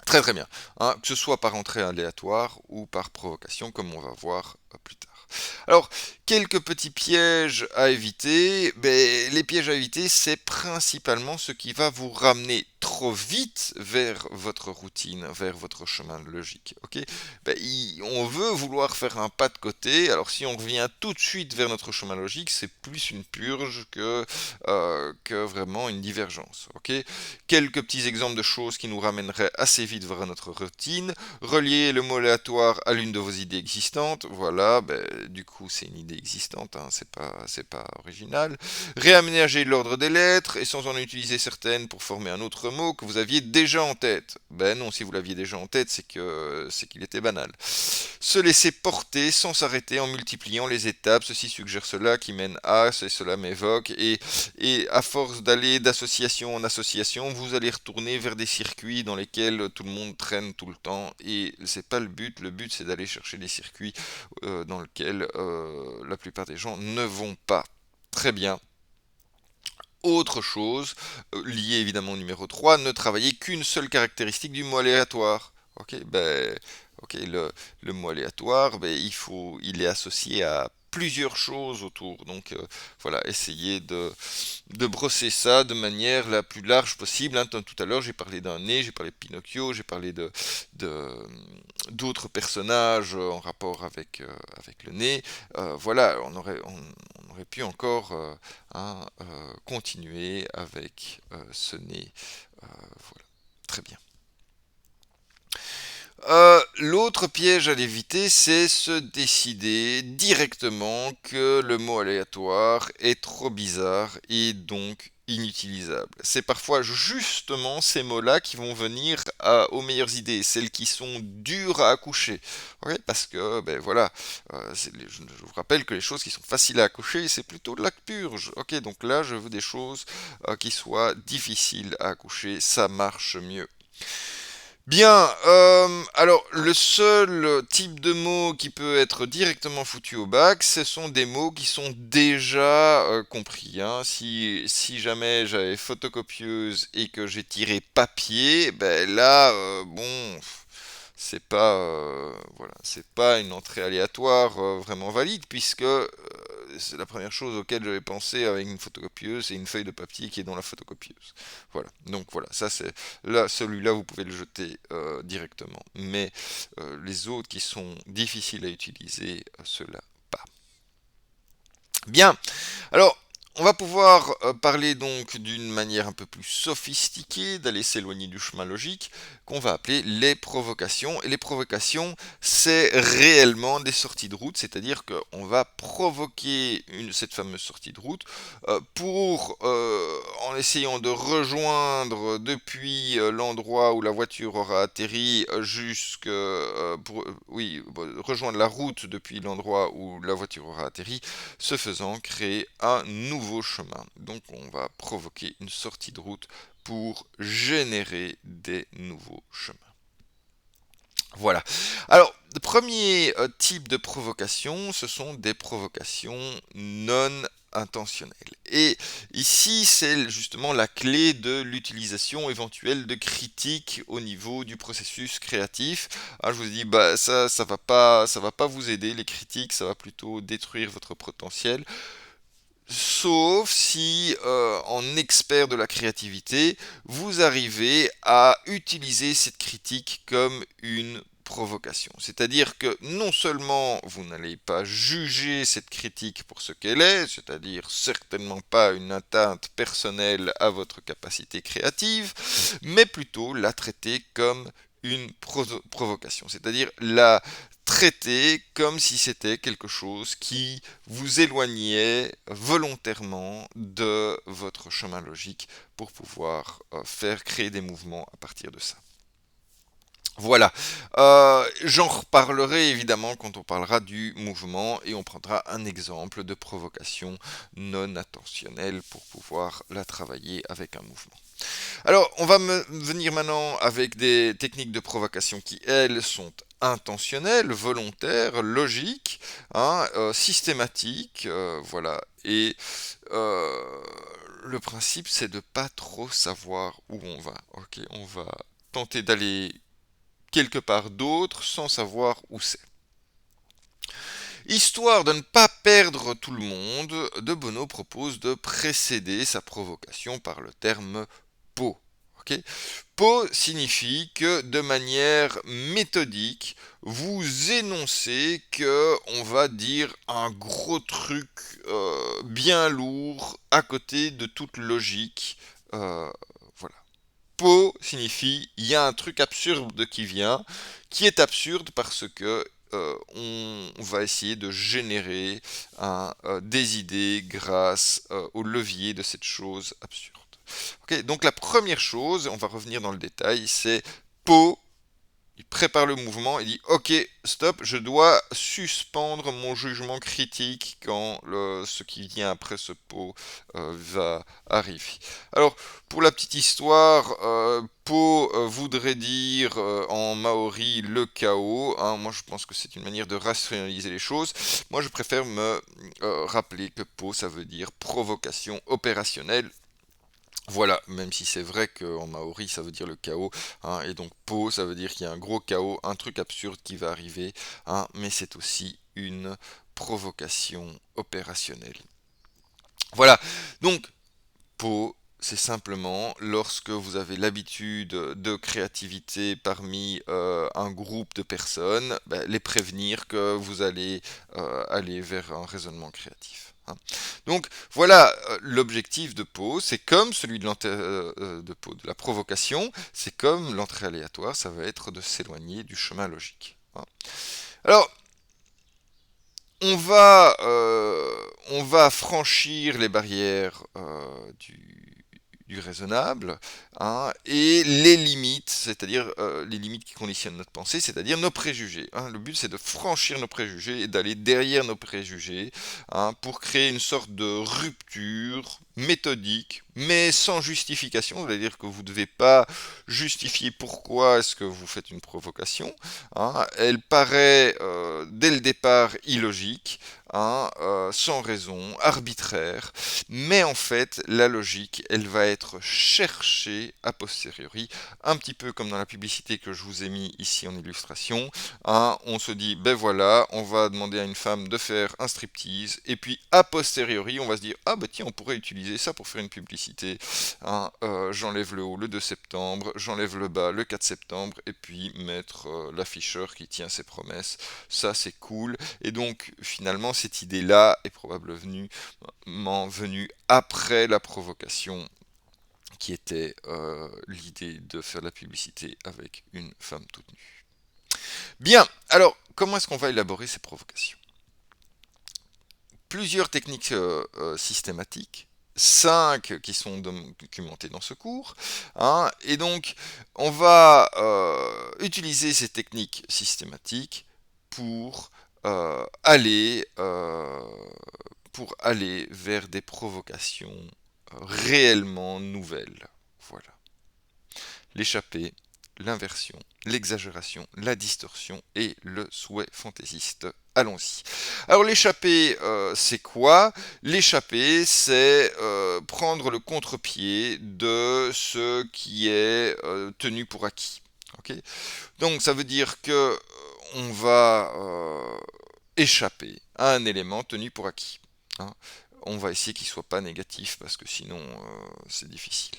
Très très bien, hein, que ce soit par entrée aléatoire ou par provocation, comme on va voir plus tard. Alors, quelques petits pièges à éviter. Ben, les pièges à éviter, c'est principalement ce qui va vous ramener trop vite vers votre routine, vers votre chemin logique. Ok? Ben, on veut vouloir faire un pas de côté. Alors, si on revient tout de suite vers notre chemin logique, c'est plus une purge que vraiment une divergence. Ok? Quelques petits exemples de choses qui nous ramèneraient assez vite vers notre routine. Relier le mot aléatoire à l'une de vos idées existantes. Voilà, ben, du coup, c'est une idée existante, hein, c'est pas original. Réaménager l'ordre des lettres et sans en utiliser certaines pour former un autre mot que vous aviez déjà en tête. Ben non, si vous l'aviez déjà en tête, c'est qu'il était banal. Se laisser porter sans s'arrêter en multipliant les étapes. Ceci suggère cela qui mène à, cela m'évoque. Et à force d'aller d'association en association, vous allez retourner vers des circuits dans lesquels tout le monde traîne tout le temps. Et c'est pas le but. Le but, c'est d'aller chercher des circuits dans lesquels la plupart des gens ne vont pas. Très bien. Autre chose, liée évidemment au numéro 3, ne travaillez qu'une seule caractéristique du mot aléatoire. Ok, ben, ok, le mot aléatoire, ben, il est associé à plusieurs choses autour. Donc voilà, essayez de brosser ça de manière la plus large possible, hein. Tout à l'heure, j'ai parlé d'un nez, j'ai parlé de Pinocchio, j'ai parlé de- d'autres personnages en rapport avec le nez. Voilà, on aurait pu encore continuer avec ce nez. Voilà, très bien. L'autre piège à l'éviter, c'est se décider directement que le mot aléatoire est trop bizarre et donc inutilisable. C'est parfois justement ces mots-là qui vont venir aux meilleures idées, celles qui sont dures à accoucher. Ouais, parce que, ben voilà, je vous rappelle que les choses qui sont faciles à accoucher, c'est plutôt de la purge. Ok, donc là, je veux des choses qui soient difficiles à accoucher, ça marche mieux. Bien, alors le seul type de mot qui peut être directement foutu au bac, ce sont des mots qui sont déjà compris, hein. Si jamais j'avais photocopieuse et que j'ai tiré papier, ben là, bon, voilà, c'est pas une entrée aléatoire vraiment valide puisque c'est la première chose auquel j'avais pensé avec une photocopieuse, c'est une feuille de papier qui est dans la photocopieuse. Voilà. Donc voilà, ça c'est là, celui-là vous pouvez le jeter directement. Mais les autres qui sont difficiles à utiliser, ceux-là pas. Bien. Alors, on va pouvoir parler donc d'une manière un peu plus sophistiquée d'aller s'éloigner du chemin logique qu'on va appeler les provocations. Et les provocations, c'est réellement des sorties de route, c'est-à-dire qu'on va provoquer cette fameuse sortie de route en essayant de rejoindre depuis l'endroit où la voiture aura atterri rejoindre la route depuis l'endroit où la voiture aura atterri, ce faisant, créer un nouveau chemin. Donc on va provoquer une sortie de route pour générer des nouveaux chemins. Voilà. Alors, le premier type de provocation, ce sont des provocations non intentionnelles. Et ici, c'est justement la clé de l'utilisation éventuelle de critiques au niveau du processus créatif. Ah, je vous dis, bah ça va pas vous aider les critiques, ça va plutôt détruire votre potentiel. Sauf si, en expert de la créativité, vous arrivez à utiliser cette critique comme une provocation. C'est-à-dire que non seulement vous n'allez pas juger cette critique pour ce qu'elle est, c'est-à-dire certainement pas une atteinte personnelle à votre capacité créative, mais plutôt la traiter comme une provocation, c'est-à-dire la traiter comme si c'était quelque chose qui vous éloignait volontairement de votre chemin logique pour pouvoir faire créer des mouvements à partir de ça. Voilà. J'en reparlerai évidemment quand on parlera du mouvement et on prendra un exemple de provocation non intentionnelle pour pouvoir la travailler avec un mouvement. Alors, on va venir maintenant avec des techniques de provocation qui, elles, sont intentionnelles, volontaires, logiques, hein, systématiques, voilà. Et euh, le principe, c'est de pas trop savoir où on va. Ok, on va tenter d'aller quelque part d'autre sans savoir où c'est. Histoire de ne pas perdre tout le monde, De Bono propose de précéder sa provocation par le terme pot. Okay, pot signifie que de manière méthodique, vous énoncez que on va dire un gros truc bien lourd à côté de toute logique. Voilà. Po signifie il y a un truc absurde qui est absurde parce que on va essayer de générer des idées grâce au levier de cette chose absurde. Ok, donc la première chose, on va revenir dans le détail, c'est Po, il prépare le mouvement, il dit ok, stop, je dois suspendre mon jugement critique quand ce qui vient après ce pot va arriver. Alors, pour la petite histoire, pot voudrait dire en maori le chaos. Hein. Moi, je pense que c'est une manière de rationaliser les choses. Moi, je préfère me rappeler que pot, ça veut dire provocation opérationnelle. Voilà, même si c'est vrai qu'en maori ça veut dire le chaos, hein, et donc po ça veut dire qu'il y a un gros chaos, un truc absurde qui va arriver, hein, mais c'est aussi une provocation opérationnelle. Voilà, donc po c'est simplement lorsque vous avez l'habitude de créativité parmi un groupe de personnes, ben, les prévenir que vous allez aller vers un raisonnement créatif. Hein. Donc voilà l'objectif de Poe, c'est comme celui de Poe, de la provocation, c'est comme l'entrée aléatoire, ça va être de s'éloigner du chemin logique. Hein. Alors on va franchir les barrières du raisonnable, hein, et les limites, c'est-à-dire les limites qui conditionnent notre pensée, c'est-à-dire nos préjugés. Hein. Le but, c'est de franchir nos préjugés et d'aller derrière nos préjugés, hein, pour créer une sorte de rupture méthodique, mais sans justification. C'est-à-dire que vous ne devez pas justifier pourquoi est-ce que vous faites une provocation. Hein. Elle paraît dès le départ illogique, hein, sans raison, arbitraire, mais en fait, la logique, elle va être cherchée a posteriori, un petit peu comme dans la publicité que je vous ai mis ici en illustration. Hein, on se dit, ben voilà, on va demander à une femme de faire un striptease, et puis a posteriori, on va se dire, ah ben tiens, on pourrait utiliser ça pour faire une publicité. Hein, j'enlève le haut le 2 septembre, j'enlève le bas le 4 septembre, et puis mettre l'afficheur qui tient ses promesses. Ça, c'est cool. Et donc, finalement, cette idée-là est probablement venue après la provocation qui était l'idée de faire de la publicité avec une femme toute nue. Bien, alors comment est-ce qu'on va élaborer ces provocations? Plusieurs techniques systématiques, 5 qui sont documentées dans ce cours, hein, et donc on va utiliser ces techniques systématiques pour aller vers des provocations réellement nouvelles. Voilà. L'échappée, l'inversion, l'exagération, la distorsion et le souhait fantaisiste. Allons-y. Alors l'échappée, c'est quoi? L'échappée, c'est prendre le contre-pied de ce qui est tenu pour acquis. Okay, donc ça veut dire que on va échapper à un élément tenu pour acquis. Hein. On va essayer qu'il ne soit pas négatif parce que sinon c'est difficile.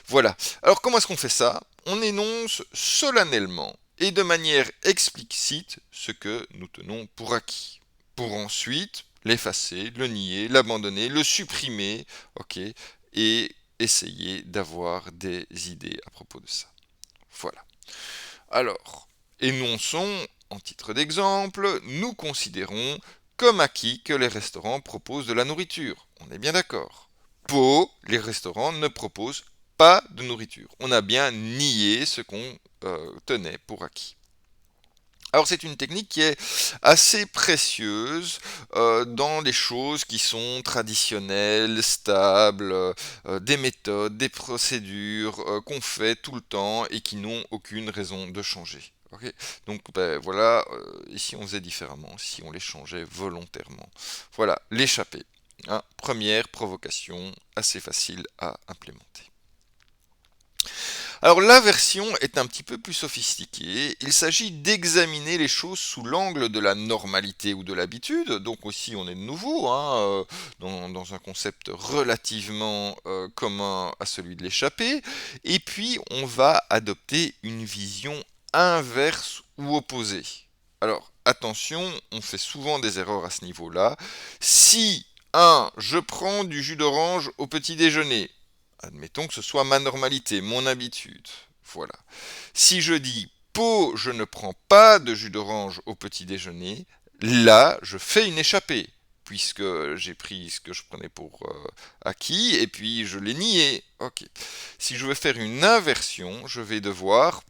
Voilà. Alors comment est-ce qu'on fait ça? On énonce solennellement et de manière explicite ce que nous tenons pour acquis, pour ensuite l'effacer, le nier, l'abandonner, le supprimer, ok, et essayer d'avoir des idées à propos de ça. Voilà. Alors, énonçons, en titre d'exemple, nous considérons comme acquis que les restaurants proposent de la nourriture. On est bien d'accord. Les restaurants ne proposent pas de nourriture. On a bien nié ce qu'on tenait pour acquis. Alors c'est une technique qui est assez précieuse dans les choses qui sont traditionnelles, stables, des méthodes, des procédures qu'on fait tout le temps et qui n'ont aucune raison de changer. Ok. Donc ben, voilà, ici on faisait différemment, si on les changeait volontairement. Voilà, l'échappée. Hein, première provocation assez facile à implémenter. Alors l'inversion est un petit peu plus sophistiquée. Il s'agit d'examiner les choses sous l'angle de la normalité ou de l'habitude. Donc aussi on est de nouveau hein, dans un concept relativement commun à celui de l'échappée. Et puis on va adopter une vision inverse ou opposée. Alors attention, on fait souvent des erreurs à ce niveau-là. Si je prends du jus d'orange au petit déjeuner. Admettons que ce soit ma normalité, mon habitude. Voilà. Si je dis je ne prends pas de jus d'orange au petit déjeuner, là, je fais une échappée, puisque j'ai pris ce que je prenais pour acquis, et puis je l'ai nié. Ok. Si je veux faire une inversion, je vais devoir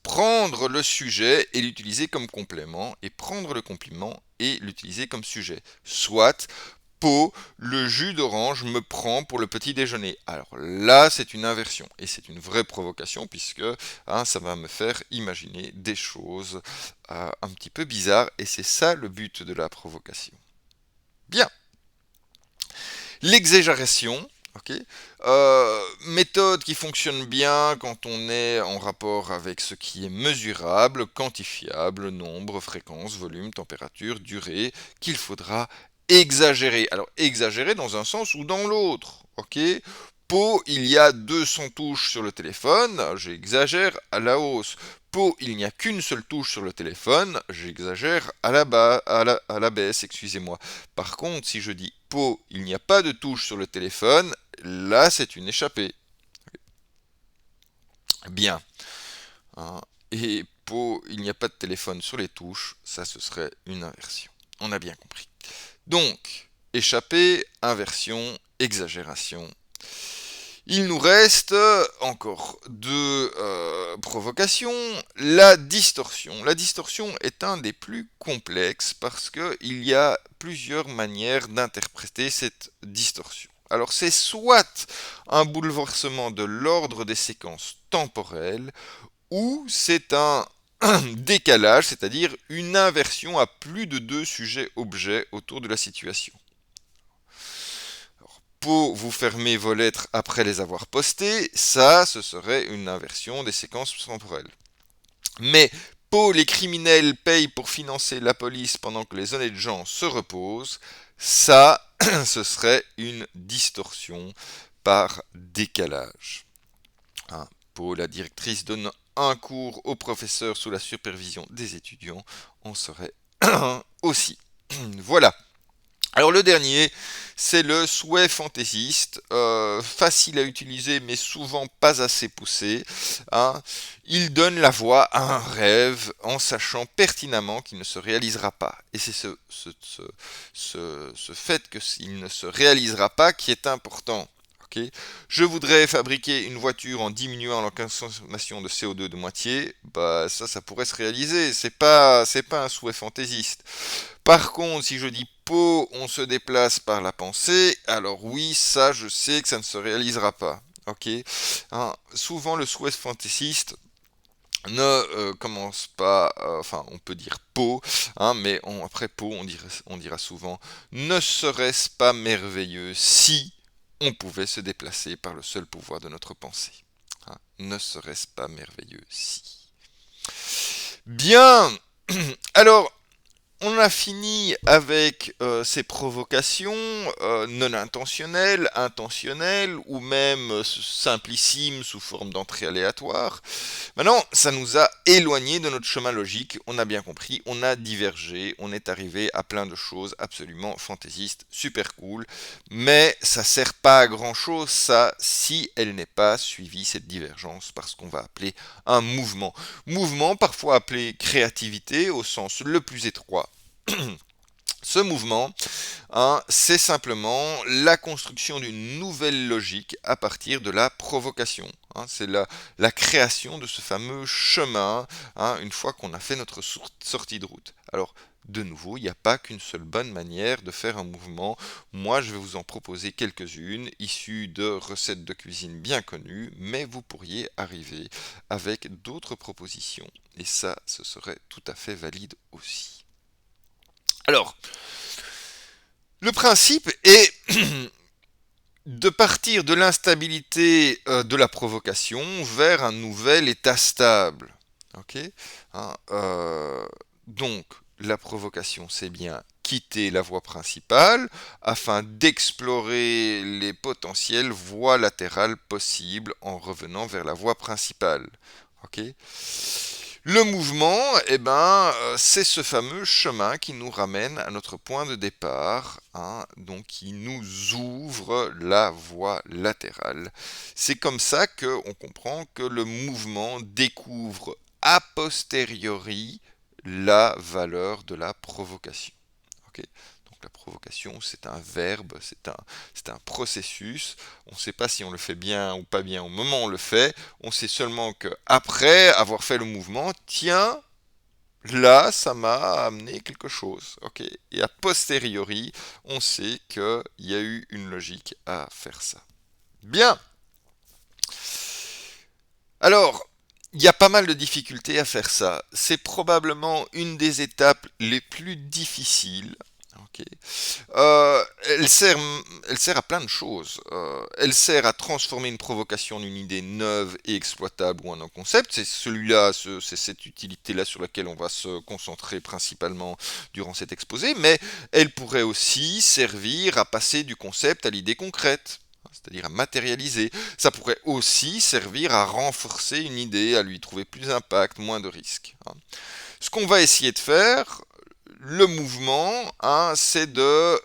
prendre le sujet et l'utiliser comme complément, et prendre le complément et l'utiliser comme sujet. Soit le jus d'orange me prend pour le petit déjeuner. Alors là, c'est une inversion et c'est une vraie provocation puisque ça va me faire imaginer des choses un petit peu bizarres et c'est ça le but de la provocation. Bien. L'exagération. Ok. Méthode qui fonctionne bien quand on est en rapport avec ce qui est mesurable, quantifiable, nombre, fréquence, volume, température, durée, qu'il faudra exagérer. Alors exagérer dans un sens ou dans l'autre. Ok. Il y a 200 touches sur le téléphone, j'exagère à la hausse. Il n'y a qu'une seule touche sur le téléphone, j'exagère à la baisse, excusez-moi. Par contre, si je dis il n'y a pas de touche sur le téléphone, là c'est une échappée. Bien. Et il n'y a pas de téléphone sur les touches, ça ce serait une inversion. On a bien compris. Donc, échappée, inversion, exagération. Il nous reste encore deux provocations. La distorsion. La distorsion est un des plus complexes parce qu'il y a plusieurs manières d'interpréter cette distorsion. Alors c'est soit un bouleversement de l'ordre des séquences temporelles ou c'est un décalage, c'est-à-dire une inversion à plus de deux sujets-objets autour de la situation. Vous fermez vos lettres après les avoir postées, ça, ce serait une inversion des séquences temporelles. Mais les criminels payent pour financer la police pendant que les honnêtes gens se reposent, ça, ce serait une distorsion par décalage. La directrice donne un cours au professeur sous la supervision des étudiants, en serait aussi. Voilà. Alors le dernier, c'est le souhait fantaisiste, facile à utiliser mais souvent pas assez poussé. Il donne la voix à un rêve en sachant pertinemment qu'il ne se réalisera pas. Et c'est ce fait qu'il ne se réalisera pas qui est important. Okay. Je voudrais fabriquer une voiture en diminuant la consommation de CO2 de moitié. Ça pourrait se réaliser. C'est pas un souhait fantaisiste. Par contre, si je dis on se déplace par la pensée, alors oui, ça, je sais que ça ne se réalisera pas. Ok. Souvent, le souhait fantaisiste ne commence pas, on peut dire mais après on dira souvent, ne serait-ce pas merveilleux si on pouvait se déplacer par le seul pouvoir de notre pensée. Ne serait-ce pas merveilleux si. Bien. Alors, on a fini avec ces provocations non intentionnelles, intentionnelles ou même simplissimes sous forme d'entrée aléatoire. Maintenant, ça nous a éloignés de notre chemin logique, on a bien compris, on a divergé, on est arrivé à plein de choses absolument fantaisistes, super cool, mais ça sert pas à grand chose ça si elle n'est pas suivie cette divergence par ce qu'on va appeler un mouvement. Mouvement parfois appelé créativité au sens le plus étroit. Ce mouvement hein, c'est simplement la construction d'une nouvelle logique à partir de la provocation. Hein. C'est la création de ce fameux chemin, hein, une fois qu'on a fait notre sortie de route. Alors, de nouveau, il n'y a pas qu'une seule bonne manière de faire un mouvement. Moi, je vais vous en proposer quelques-unes, issues de recettes de cuisine bien connues, mais vous pourriez arriver avec d'autres propositions. Et ça, ce serait tout à fait valide aussi. Alors, le principe est de partir de l'instabilité de la provocation vers un nouvel état stable. Ok. Hein, donc, la provocation, c'est bien quitter la voie principale afin d'explorer les potentielles voies latérales possibles en revenant vers la voie principale. Ok. Le mouvement, eh ben, c'est ce fameux chemin qui nous ramène à notre point de départ, hein, donc qui nous ouvre la voie latérale. C'est comme ça qu'on comprend que le mouvement découvre a posteriori la valeur de la provocation. Okay. Donc la provocation, c'est un verbe, c'est un processus. On ne sait pas si on le fait bien ou pas bien au moment où on le fait. On sait seulement que après avoir fait le mouvement, tiens, là, ça m'a amené quelque chose. Okay. Et a posteriori, on sait qu'il y a eu une logique à faire ça. Bien. Alors, il y a pas mal de difficultés à faire ça. C'est probablement une des étapes les plus difficiles. Ok. Elle sert à plein de choses. Elle sert à transformer une provocation en une idée neuve et exploitable ou en un concept. C'est celui-là, c'est cette utilité-là sur laquelle on va se concentrer principalement durant cet exposé. Mais elle pourrait aussi servir à passer du concept à l'idée concrète, c'est-à-dire à matérialiser. Ça pourrait aussi servir à renforcer une idée, à lui trouver plus d'impact, moins de risques. Ce qu'on va essayer de faire, le mouvement, hein, c'est de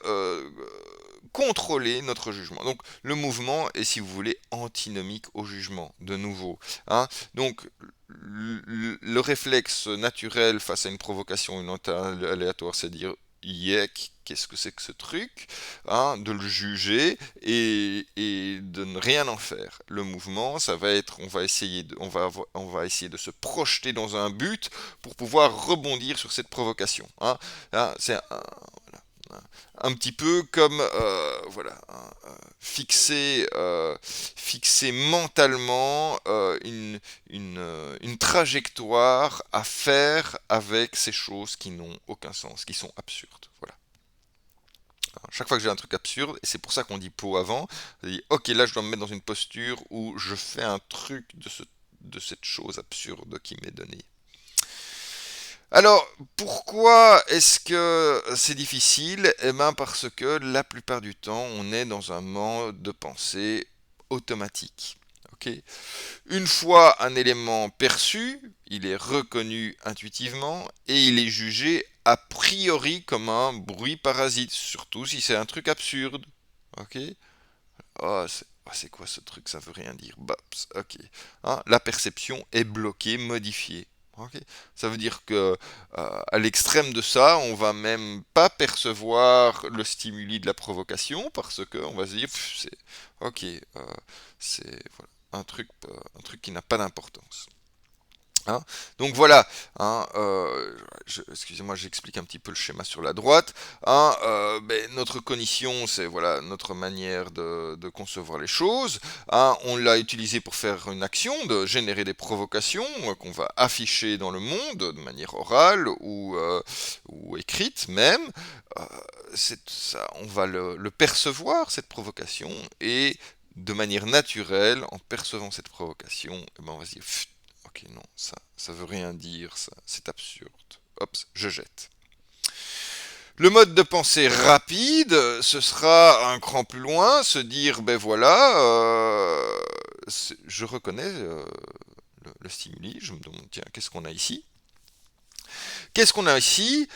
contrôler notre jugement. Donc le mouvement est, si vous voulez, antinomique au jugement, de nouveau. Hein. Donc le réflexe naturel face à une provocation, une note aléatoire, c'est de dire Yek, qu'est-ce que c'est que ce truc, hein, de le juger et de ne rien en faire. Le mouvement, ça va être, on va essayer de se projeter dans un but pour pouvoir rebondir sur cette provocation. Hein. Hein, c'est un petit peu comme voilà, hein, fixer mentalement une trajectoire à faire avec ces choses qui n'ont aucun sens, qui sont absurdes. Voilà. Chaque fois que j'ai un truc absurde, et c'est pour ça qu'on dit pot avant, on dit ok, là je dois me mettre dans une posture où je fais un truc de cette chose absurde qui m'est donnée. Alors, pourquoi est-ce que c'est difficile? Eh bien, parce que la plupart du temps, on est dans un mode de pensée automatique. Ok. Une fois un élément perçu, il est reconnu intuitivement et il est jugé a priori comme un bruit parasite, surtout si c'est un truc absurde. Ok. C'est quoi ce truc? Ça veut rien dire. Baps, ok. Hein, la perception est bloquée, modifiée. Ok. Ça veut dire que à l'extrême de ça, on va même pas percevoir le stimuli de la provocation parce que on va se dire c'est ok, c'est voilà, un truc qui n'a pas d'importance. Hein. Donc voilà, hein, excusez-moi, j'explique un petit peu le schéma sur la droite. Hein, notre cognition, c'est voilà notre manière de concevoir les choses. Hein, on l'a utilisé pour faire une action, de générer des provocations qu'on va afficher dans le monde de manière orale ou écrite même. Euh, ça, on va le percevoir cette provocation et de manière naturelle, en percevant cette provocation, eh ben on va se dire ok, non, ça veut rien dire, ça, c'est absurde. Hop, je jette. Le mode de pensée rapide, ce sera un cran plus loin, se dire, ben voilà, je reconnais le stimuli, je me demande, tiens, qu'est-ce qu'on a ici? Qu'est-ce qu'on a ici?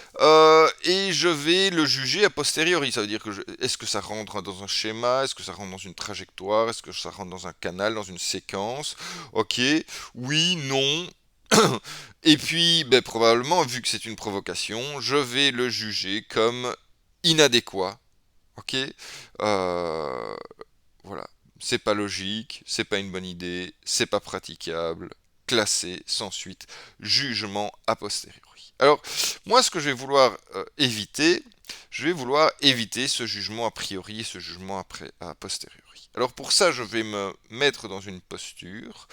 Et je vais le juger a posteriori. Ça veut dire que est-ce que ça rentre dans un schéma? Est-ce que ça rentre dans une trajectoire? Est-ce que ça rentre dans un canal, dans une séquence? Ok, oui, non. Et puis, ben, probablement, vu que c'est une provocation, je vais le juger comme inadéquat. Ok, Euh, voilà, c'est pas logique, c'est pas une bonne idée, c'est pas praticable, classé sans suite, jugement a posteriori. Alors, moi, ce que je vais vouloir éviter, je vais vouloir éviter ce jugement a priori et ce jugement a posteriori. Alors pour ça, je vais me mettre dans une posture.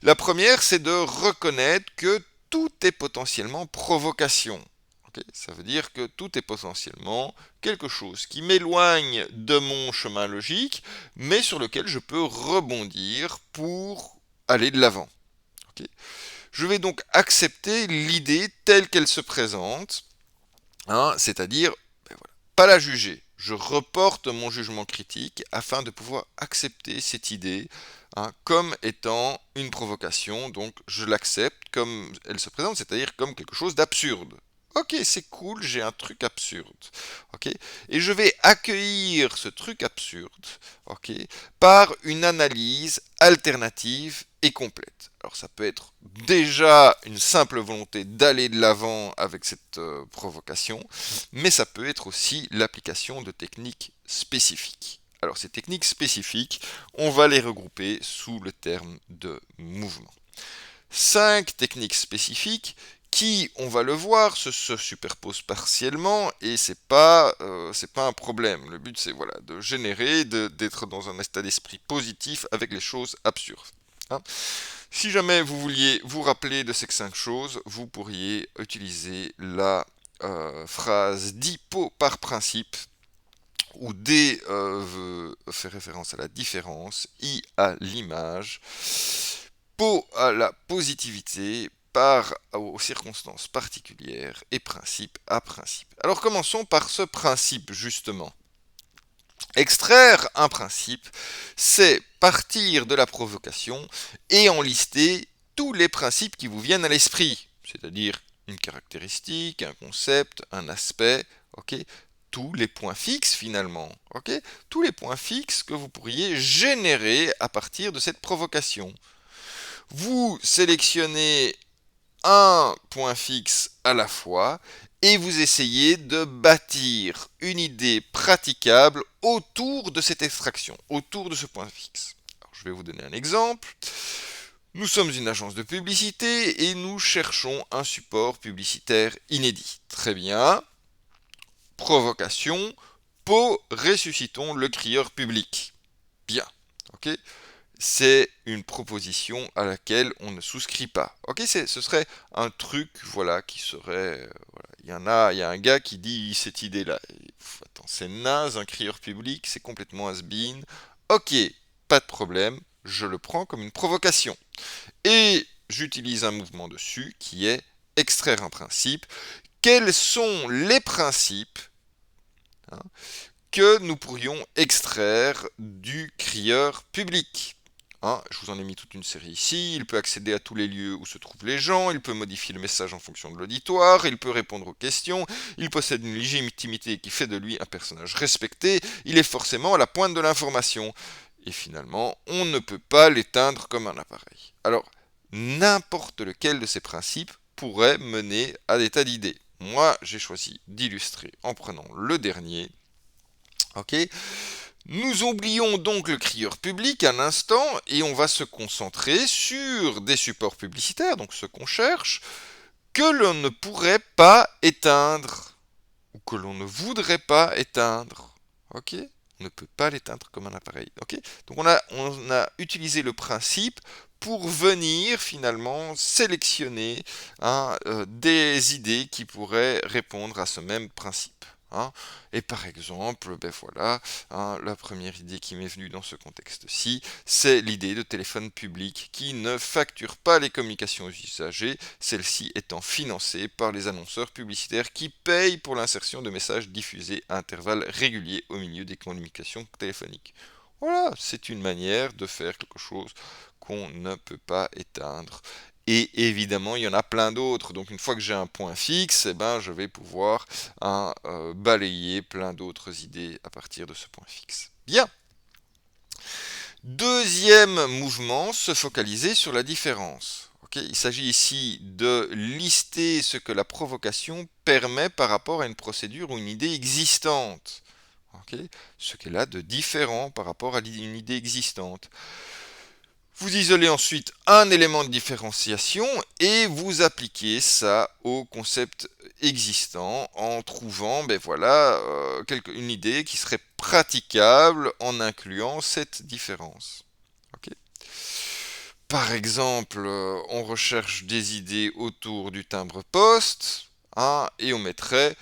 La première, c'est de reconnaître que tout est potentiellement provocation. Ok, ça veut dire que tout est potentiellement quelque chose qui m'éloigne de mon chemin logique, mais sur lequel je peux rebondir pour aller de l'avant. Ok. Je vais donc accepter l'idée telle qu'elle se présente, hein, c'est-à-dire ben voilà, pas la juger. Je reporte mon jugement critique afin de pouvoir accepter cette idée, hein, comme étant une provocation, donc je l'accepte comme elle se présente, c'est-à-dire comme quelque chose d'absurde. Ok, c'est cool, j'ai un truc absurde. Ok, et je vais accueillir ce truc absurde, ok, par une analyse alternative et complète. Alors ça peut être déjà une simple volonté d'aller de l'avant avec cette provocation, mais ça peut être aussi l'application de techniques spécifiques. Alors ces techniques spécifiques, on va les regrouper sous le terme de mouvement. 5 techniques spécifiques qui, on va le voir, se superposent partiellement et c'est pas un problème. Le but c'est voilà de générer, d'être dans un état d'esprit positif avec les choses absurdes. Hein. Si jamais vous vouliez vous rappeler de ces 5 choses, vous pourriez utiliser la phrase DIPO par principe, où D fait référence à la différence, I à l'image, PO à la positivité, par aux circonstances particulières et principe à principe. Alors commençons par ce principe justement. Extraire un principe, c'est partir de la provocation et en lister tous les principes qui vous viennent à l'esprit, c'est-à-dire une caractéristique, un concept, un aspect, ok, tous les points fixes finalement, ok, tous les points fixes que vous pourriez générer à partir de cette provocation. Vous sélectionnez un point fixe à la fois et vous essayez de bâtir une idée praticable autour de cette extraction, autour de ce point fixe. Alors, je vais vous donner un exemple. Nous sommes une agence de publicité et nous cherchons un support publicitaire inédit. Très bien. Provocation. Ressuscitons le crieur public. Bien. Ok, c'est une proposition à laquelle on ne souscrit pas. Ok, ce serait un truc, voilà, qui serait, voilà. Il y a un gars qui dit cette idée-là. Attends, c'est naze, un crieur public, c'est complètement has-been. Ok, pas de problème, je le prends comme une provocation. Et j'utilise un mouvement dessus qui est extraire un principe. Quels sont les principes, hein, que nous pourrions extraire du crieur public? Hein, je vous en ai mis toute une série ici. Il peut accéder à tous les lieux où se trouvent les gens, il peut modifier le message en fonction de l'auditoire, il peut répondre aux questions, il possède une légitimité qui fait de lui un personnage respecté, il est forcément à la pointe de l'information. Et finalement, on ne peut pas l'éteindre comme un appareil. Alors, n'importe lequel de ces principes pourrait mener à des tas d'idées. Moi, j'ai choisi d'illustrer en prenant le dernier. Ok, nous oublions donc le crieur public un instant et on va se concentrer sur des supports publicitaires, donc ce qu'on cherche, que l'on ne pourrait pas éteindre ou que l'on ne voudrait pas éteindre. Ok, on ne peut pas l'éteindre comme un appareil. Ok, donc on a utilisé le principe pour venir finalement sélectionner, hein, des idées qui pourraient répondre à ce même principe. Hein. Et par exemple, ben voilà, hein, la première idée qui m'est venue dans ce contexte-ci, c'est l'idée de téléphone public qui ne facture pas les communications aux usagers, celle-ci étant financée par les annonceurs publicitaires qui payent pour l'insertion de messages diffusés à intervalles réguliers au milieu des communications téléphoniques. Voilà, c'est une manière de faire quelque chose qu'on ne peut pas éteindre. Et évidemment, il y en a plein d'autres. Donc une fois que j'ai un point fixe, eh ben, je vais pouvoir, hein, balayer plein d'autres idées à partir de ce point fixe. Bien. Deuxième mouvement, se focaliser sur la différence. Okay, il s'agit ici de lister ce que la provocation permet par rapport à une procédure ou une idée existante. ok, ce qu'elle a de différent par rapport à une idée existante. Vous isolez ensuite un élément de différenciation et vous appliquez ça au concept existant en trouvant ben voilà, une idée qui serait praticable en incluant cette différence. Ok. Par exemple, on recherche des idées autour du timbre-poste, hein, et on mettrait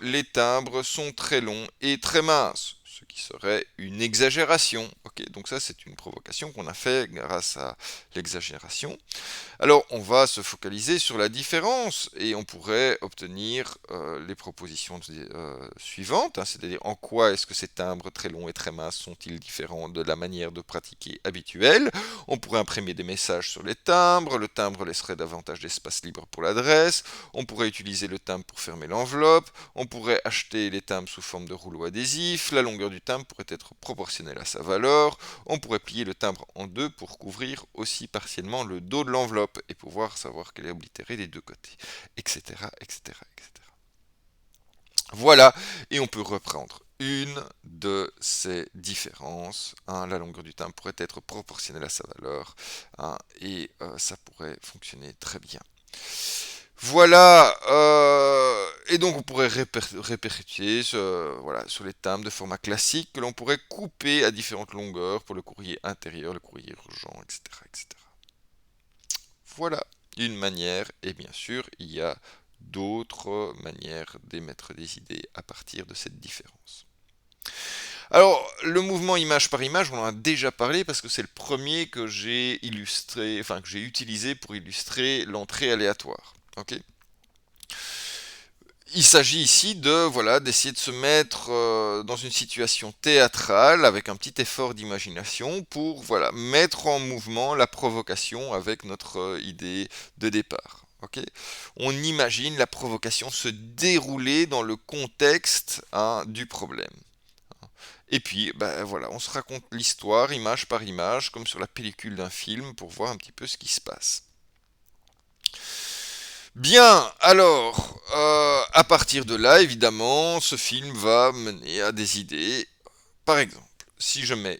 les timbres sont très longs et très minces, ce qui serait une exagération. Ok, donc ça c'est une provocation qu'on a fait grâce à l'exagération. Alors, on va se focaliser sur la différence et on pourrait obtenir les propositions suivantes, hein, c'est-à-dire en quoi est-ce que ces timbres très longs et très minces sont-ils différents de la manière de pratiquer habituelle. On pourrait imprimer des messages sur les timbres, le timbre laisserait davantage d'espace libre pour l'adresse, on pourrait utiliser le timbre pour fermer l'enveloppe, on pourrait acheter les timbres sous forme de rouleau adhésif, la longueur du timbre pourrait être proportionnelle à sa valeur, on pourrait plier le timbre en deux pour couvrir aussi partiellement le dos de l'enveloppe et pouvoir savoir qu'elle est oblitérée des deux côtés, etc., etc., etc. Voilà, et on peut reprendre une de ces différences. Hein, la longueur du timbre pourrait être proportionnelle à sa valeur, hein, et ça pourrait fonctionner très bien. Voilà, et donc on pourrait répercuter voilà, sur les timbres de format classique que l'on pourrait couper à différentes longueurs pour le courrier intérieur, le courrier urgent, etc., etc. Voilà une manière, et bien sûr, il y a d'autres manières d'émettre des idées à partir de cette différence. Alors, le mouvement image par image, on en a déjà parlé parce que c'est le premier que j'ai illustré, enfin que j'ai utilisé pour illustrer l'entrée aléatoire. Ok. Il s'agit ici de voilà d'essayer de se mettre dans une situation théâtrale avec un petit effort d'imagination pour voilà mettre en mouvement la provocation avec notre idée de départ. Ok. On imagine la provocation se dérouler dans le contexte hein, du problème. Et puis, ben voilà, on se raconte l'histoire image par image, comme sur la pellicule d'un film, pour voir un petit peu ce qui se passe. Bien, alors, à partir de là, évidemment, ce film va mener à des idées. Par exemple, si je mets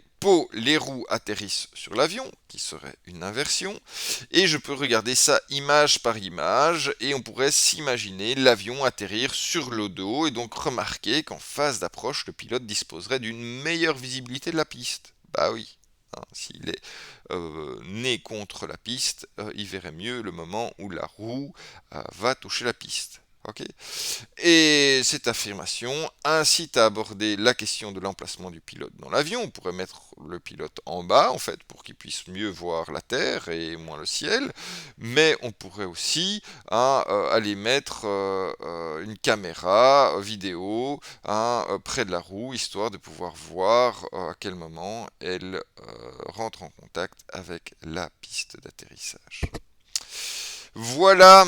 les roues atterrissent sur l'avion, qui serait une inversion, et je peux regarder ça image par image, et on pourrait s'imaginer l'avion atterrir sur le dos, et donc remarquer qu'en phase d'approche, le pilote disposerait d'une meilleure visibilité de la piste. Bah oui. Hein, s'il est nez contre la piste, il verrait mieux le moment où la roue va toucher la piste. Ok. Et cette affirmation incite à aborder la question de l'emplacement du pilote dans l'avion. On pourrait mettre le pilote en bas, en fait, pour qu'il puisse mieux voir la terre et moins le ciel. Mais on pourrait aussi hein, aller mettre une caméra vidéo hein, près de la roue, histoire de pouvoir voir à quel moment elle rentre en contact avec la piste d'atterrissage. Voilà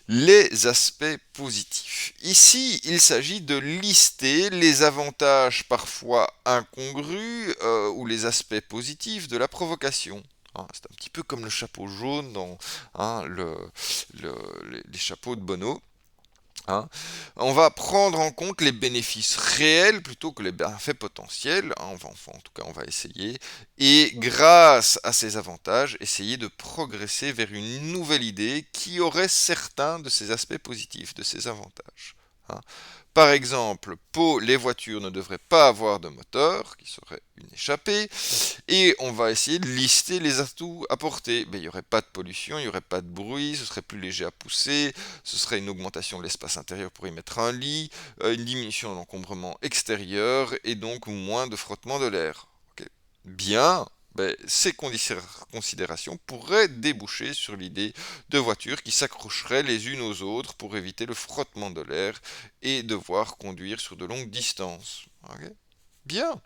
les aspects positifs. Ici, il s'agit de lister les avantages parfois incongrus ou les aspects positifs de la provocation. Hein, c'est un petit peu comme le chapeau jaune dans hein, les chapeaux de Bono. Hein. On va prendre en compte les bénéfices réels plutôt que les bienfaits potentiels. Hein. En tout cas, on va essayer. Et grâce à ces avantages, essayer de progresser vers une nouvelle idée qui aurait certains de ces aspects positifs, de ces avantages. Hein. Par exemple, les voitures ne devraient pas avoir de moteur, qui serait une échappée, et on va essayer de lister les atouts apportés. Ben, il n'y aurait pas de pollution, il n'y aurait pas de bruit, ce serait plus léger à pousser, ce serait une augmentation de l'espace intérieur pour y mettre un lit, une diminution de l'encombrement extérieur, et donc moins de frottement de l'air. Ok. Bien, ben, ces considérations pourraient déboucher sur l'idée de voitures qui s'accrocheraient les unes aux autres pour éviter le frottement de l'air et devoir conduire sur de longues distances. Ok. Bien.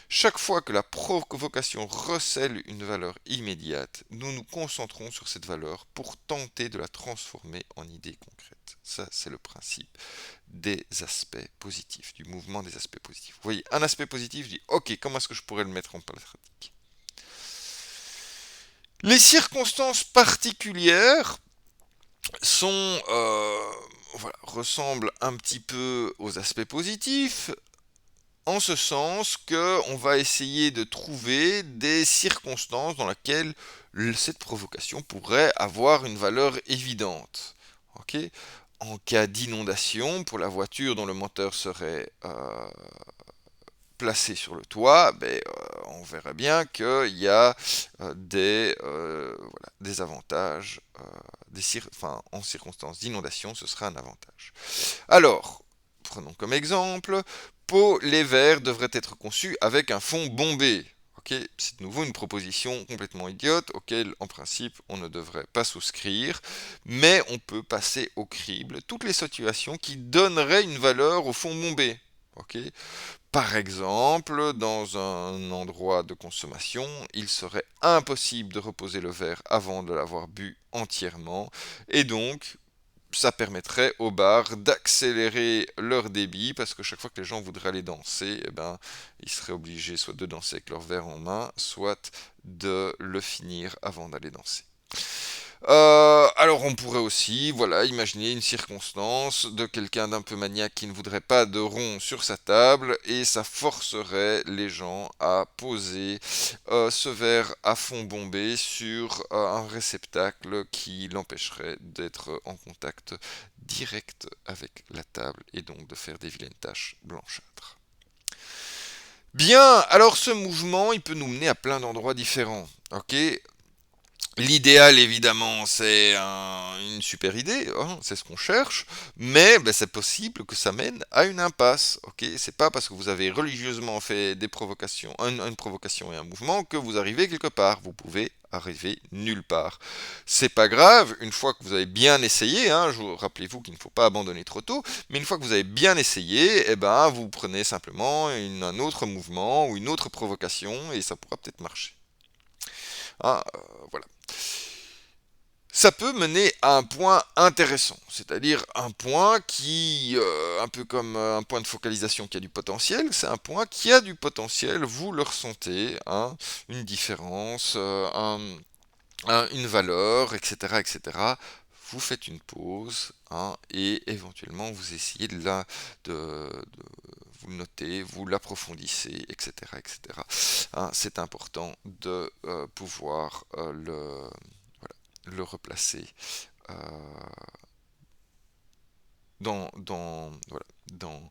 Chaque fois que la provocation recèle une valeur immédiate, nous nous concentrons sur cette valeur pour tenter de la transformer en idée concrète. Ça, c'est le principe des aspects positifs, du mouvement des aspects positifs. Vous voyez, un aspect positif, je dis, ok, comment est-ce que je pourrais le mettre en pratique? Les circonstances particulières sont voilà, ressemble un petit peu aux aspects positifs, en ce sens que on va essayer de trouver des circonstances dans lesquelles cette provocation pourrait avoir une valeur évidente. Ok. En cas d'inondation, pour la voiture dont le moteur serait placé sur le toit, on verrait bien qu'il y a voilà, des avantages, enfin, en circonstances d'inondation, ce sera un avantage. Alors, prenons comme exemple, les verres devraient être conçus avec un fond bombé. Ok, c'est de nouveau une proposition complètement idiote auquel, en principe, on ne devrait pas souscrire, mais on peut passer au crible toutes les situations qui donneraient une valeur au fond bombé. Ok. Par exemple, dans un endroit de consommation, il serait impossible de reposer le verre avant de l'avoir bu entièrement, et donc ça permettrait aux bars d'accélérer leur débit, parce que chaque fois que les gens voudraient aller danser, ils seraient obligés soit de danser avec leur verre en main, soit de le finir avant d'aller danser. Alors on pourrait aussi, voilà, imaginer une circonstance de quelqu'un d'un peu maniaque qui ne voudrait pas de rond sur sa table et ça forcerait les gens à poser ce verre à fond bombé sur un réceptacle qui l'empêcherait d'être en contact direct avec la table et donc de faire des vilaines taches blanchâtres. Bien, alors ce mouvement, il peut nous mener à plein d'endroits différents. Ok, l'idéal, évidemment, c'est une super idée, hein, c'est ce qu'on cherche, mais c'est possible que ça mène à une impasse. Ok, c'est pas parce que vous avez religieusement fait des provocations, une provocation et un mouvement que vous arrivez quelque part. Vous pouvez arriver nulle part. C'est pas grave, une fois que vous avez bien essayé, hein, rappelez-vous qu'il ne faut pas abandonner trop tôt, mais une fois que vous avez bien essayé, vous prenez simplement un autre mouvement ou une autre provocation et ça pourra peut-être marcher. Ah, voilà. Ça peut mener à un point intéressant, c'est-à-dire un point qui, un peu comme un point de focalisation qui a du potentiel, c'est un point qui a du potentiel, vous le ressentez, hein, une différence, une valeur, etc., etc. Vous faites une pause, hein, et éventuellement vous essayez vous le notez, vous l'approfondissez, etc., etc. Hein, c'est important de pouvoir le replacer euh, voilà, dans,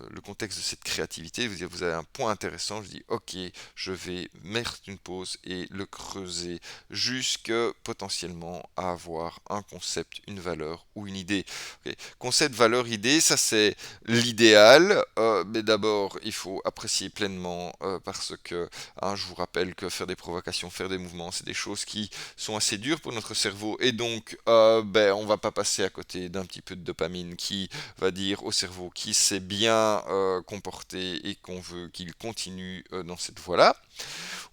le contexte de cette créativité. Vous avez un point intéressant, je dis ok, je vais mettre une pause et le creuser jusque potentiellement à avoir un concept, une valeur ou une idée. Ok. Concept, valeur, idée, ça c'est l'idéal, mais d'abord il faut apprécier pleinement parce que hein, je vous rappelle que faire des provocations, faire des mouvements, c'est des choses qui sont assez dures pour notre cerveau et donc on va pas passer à côté d'un petit peu de dopamine qui va dire au cerveau qu'il s'est bien comporté et qu'on veut qu'il continue dans cette voie-là.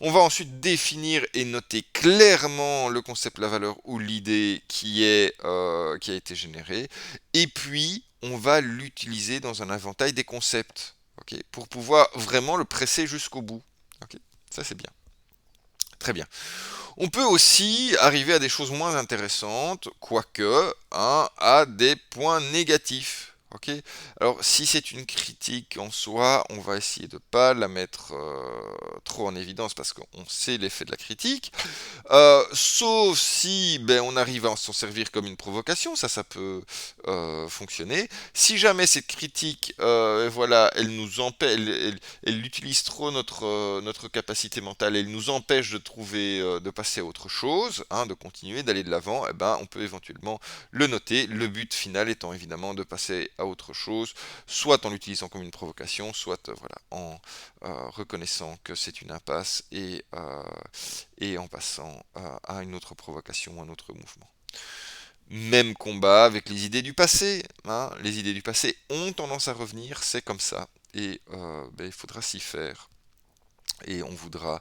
On va ensuite définir et noter clairement le concept, la valeur ou l'idée qui a été générée et puis on va l'utiliser dans un inventaire des concepts, ok, pour pouvoir vraiment le presser jusqu'au bout. Ok, ça c'est bien. Très bien. On peut aussi arriver à des choses moins intéressantes, quoique, hein, à des points négatifs. Ok. Alors, si c'est une critique en soi, on va essayer de ne pas la mettre trop en évidence parce qu'on sait l'effet de la critique. Sauf si on arrive à s'en servir comme une provocation, ça peut fonctionner. Si jamais cette critique, voilà, elle nous empêche, elle utilise trop notre capacité mentale, elle nous empêche de trouver, de passer à autre chose, hein, de continuer, d'aller de l'avant, on peut éventuellement le noter. Le but final étant évidemment de passer à autre chose, soit en l'utilisant comme une provocation, soit voilà, en reconnaissant que c'est une impasse et en passant à une autre provocation ou un autre mouvement. Même combat avec les idées du passé. Hein. Les idées du passé ont tendance à revenir, c'est comme ça. Et il faudra s'y faire. Et on voudra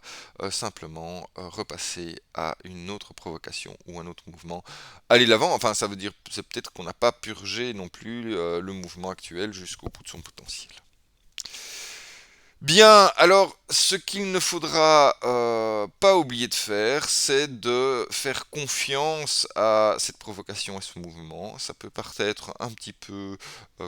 simplement repasser à une autre provocation ou un autre mouvement. Aller l'avant, enfin ça veut dire, c'est peut-être qu'on n'a pas purgé non plus le mouvement actuel jusqu'au bout de son potentiel. Bien, alors ce qu'il ne faudra pas oublier de faire, c'est de faire confiance à cette provocation et ce mouvement. Ça peut paraître un petit peu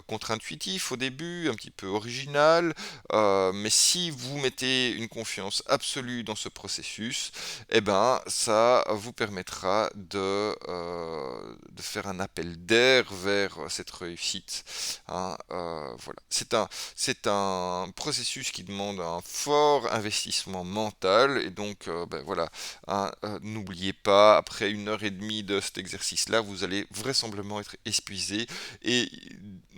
contre-intuitif au début, un petit peu original, mais si vous mettez une confiance absolue dans ce processus, eh ben, ça vous permettra de faire un appel d'air vers cette réussite, hein. Voilà. C'est un processus qui demande un fort investissement mental et donc ben voilà, hein, n'oubliez pas, après 1 heure et demie de cet exercice-là, vous allez vraisemblablement être épuisé et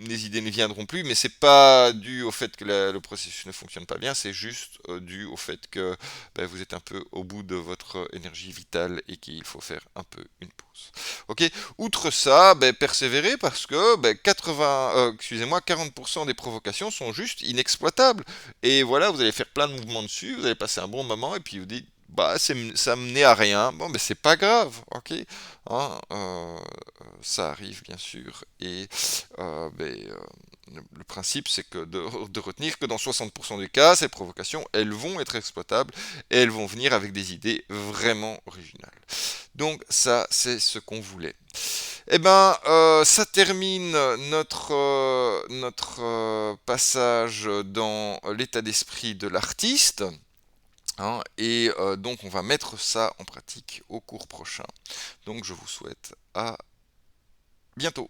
les idées ne viendront plus, mais c'est pas dû au fait que le processus ne fonctionne pas bien, c'est juste dû au fait que ben, vous êtes un peu au bout de votre énergie vitale et qu'il faut faire un peu une pause. Ok, outre ça, ben, persévérez parce que ben, 40% des provocations sont juste inexploitables. Et voilà, vous allez faire plein de mouvements dessus, vous allez passer un bon moment et puis vous dites, bah, ça menait à rien. Bon, ben c'est pas grave, ok. Hein, ça arrive bien sûr. Et ben, le principe, c'est que de retenir que dans 60% des cas, ces provocations, elles vont être exploitables et elles vont venir avec des idées vraiment originales. Donc ça, c'est ce qu'on voulait. Eh ben, ça termine notre passage dans l'état d'esprit de l'artiste, hein, et donc on va mettre ça en pratique au cours prochain. Donc je vous souhaite à bientôt.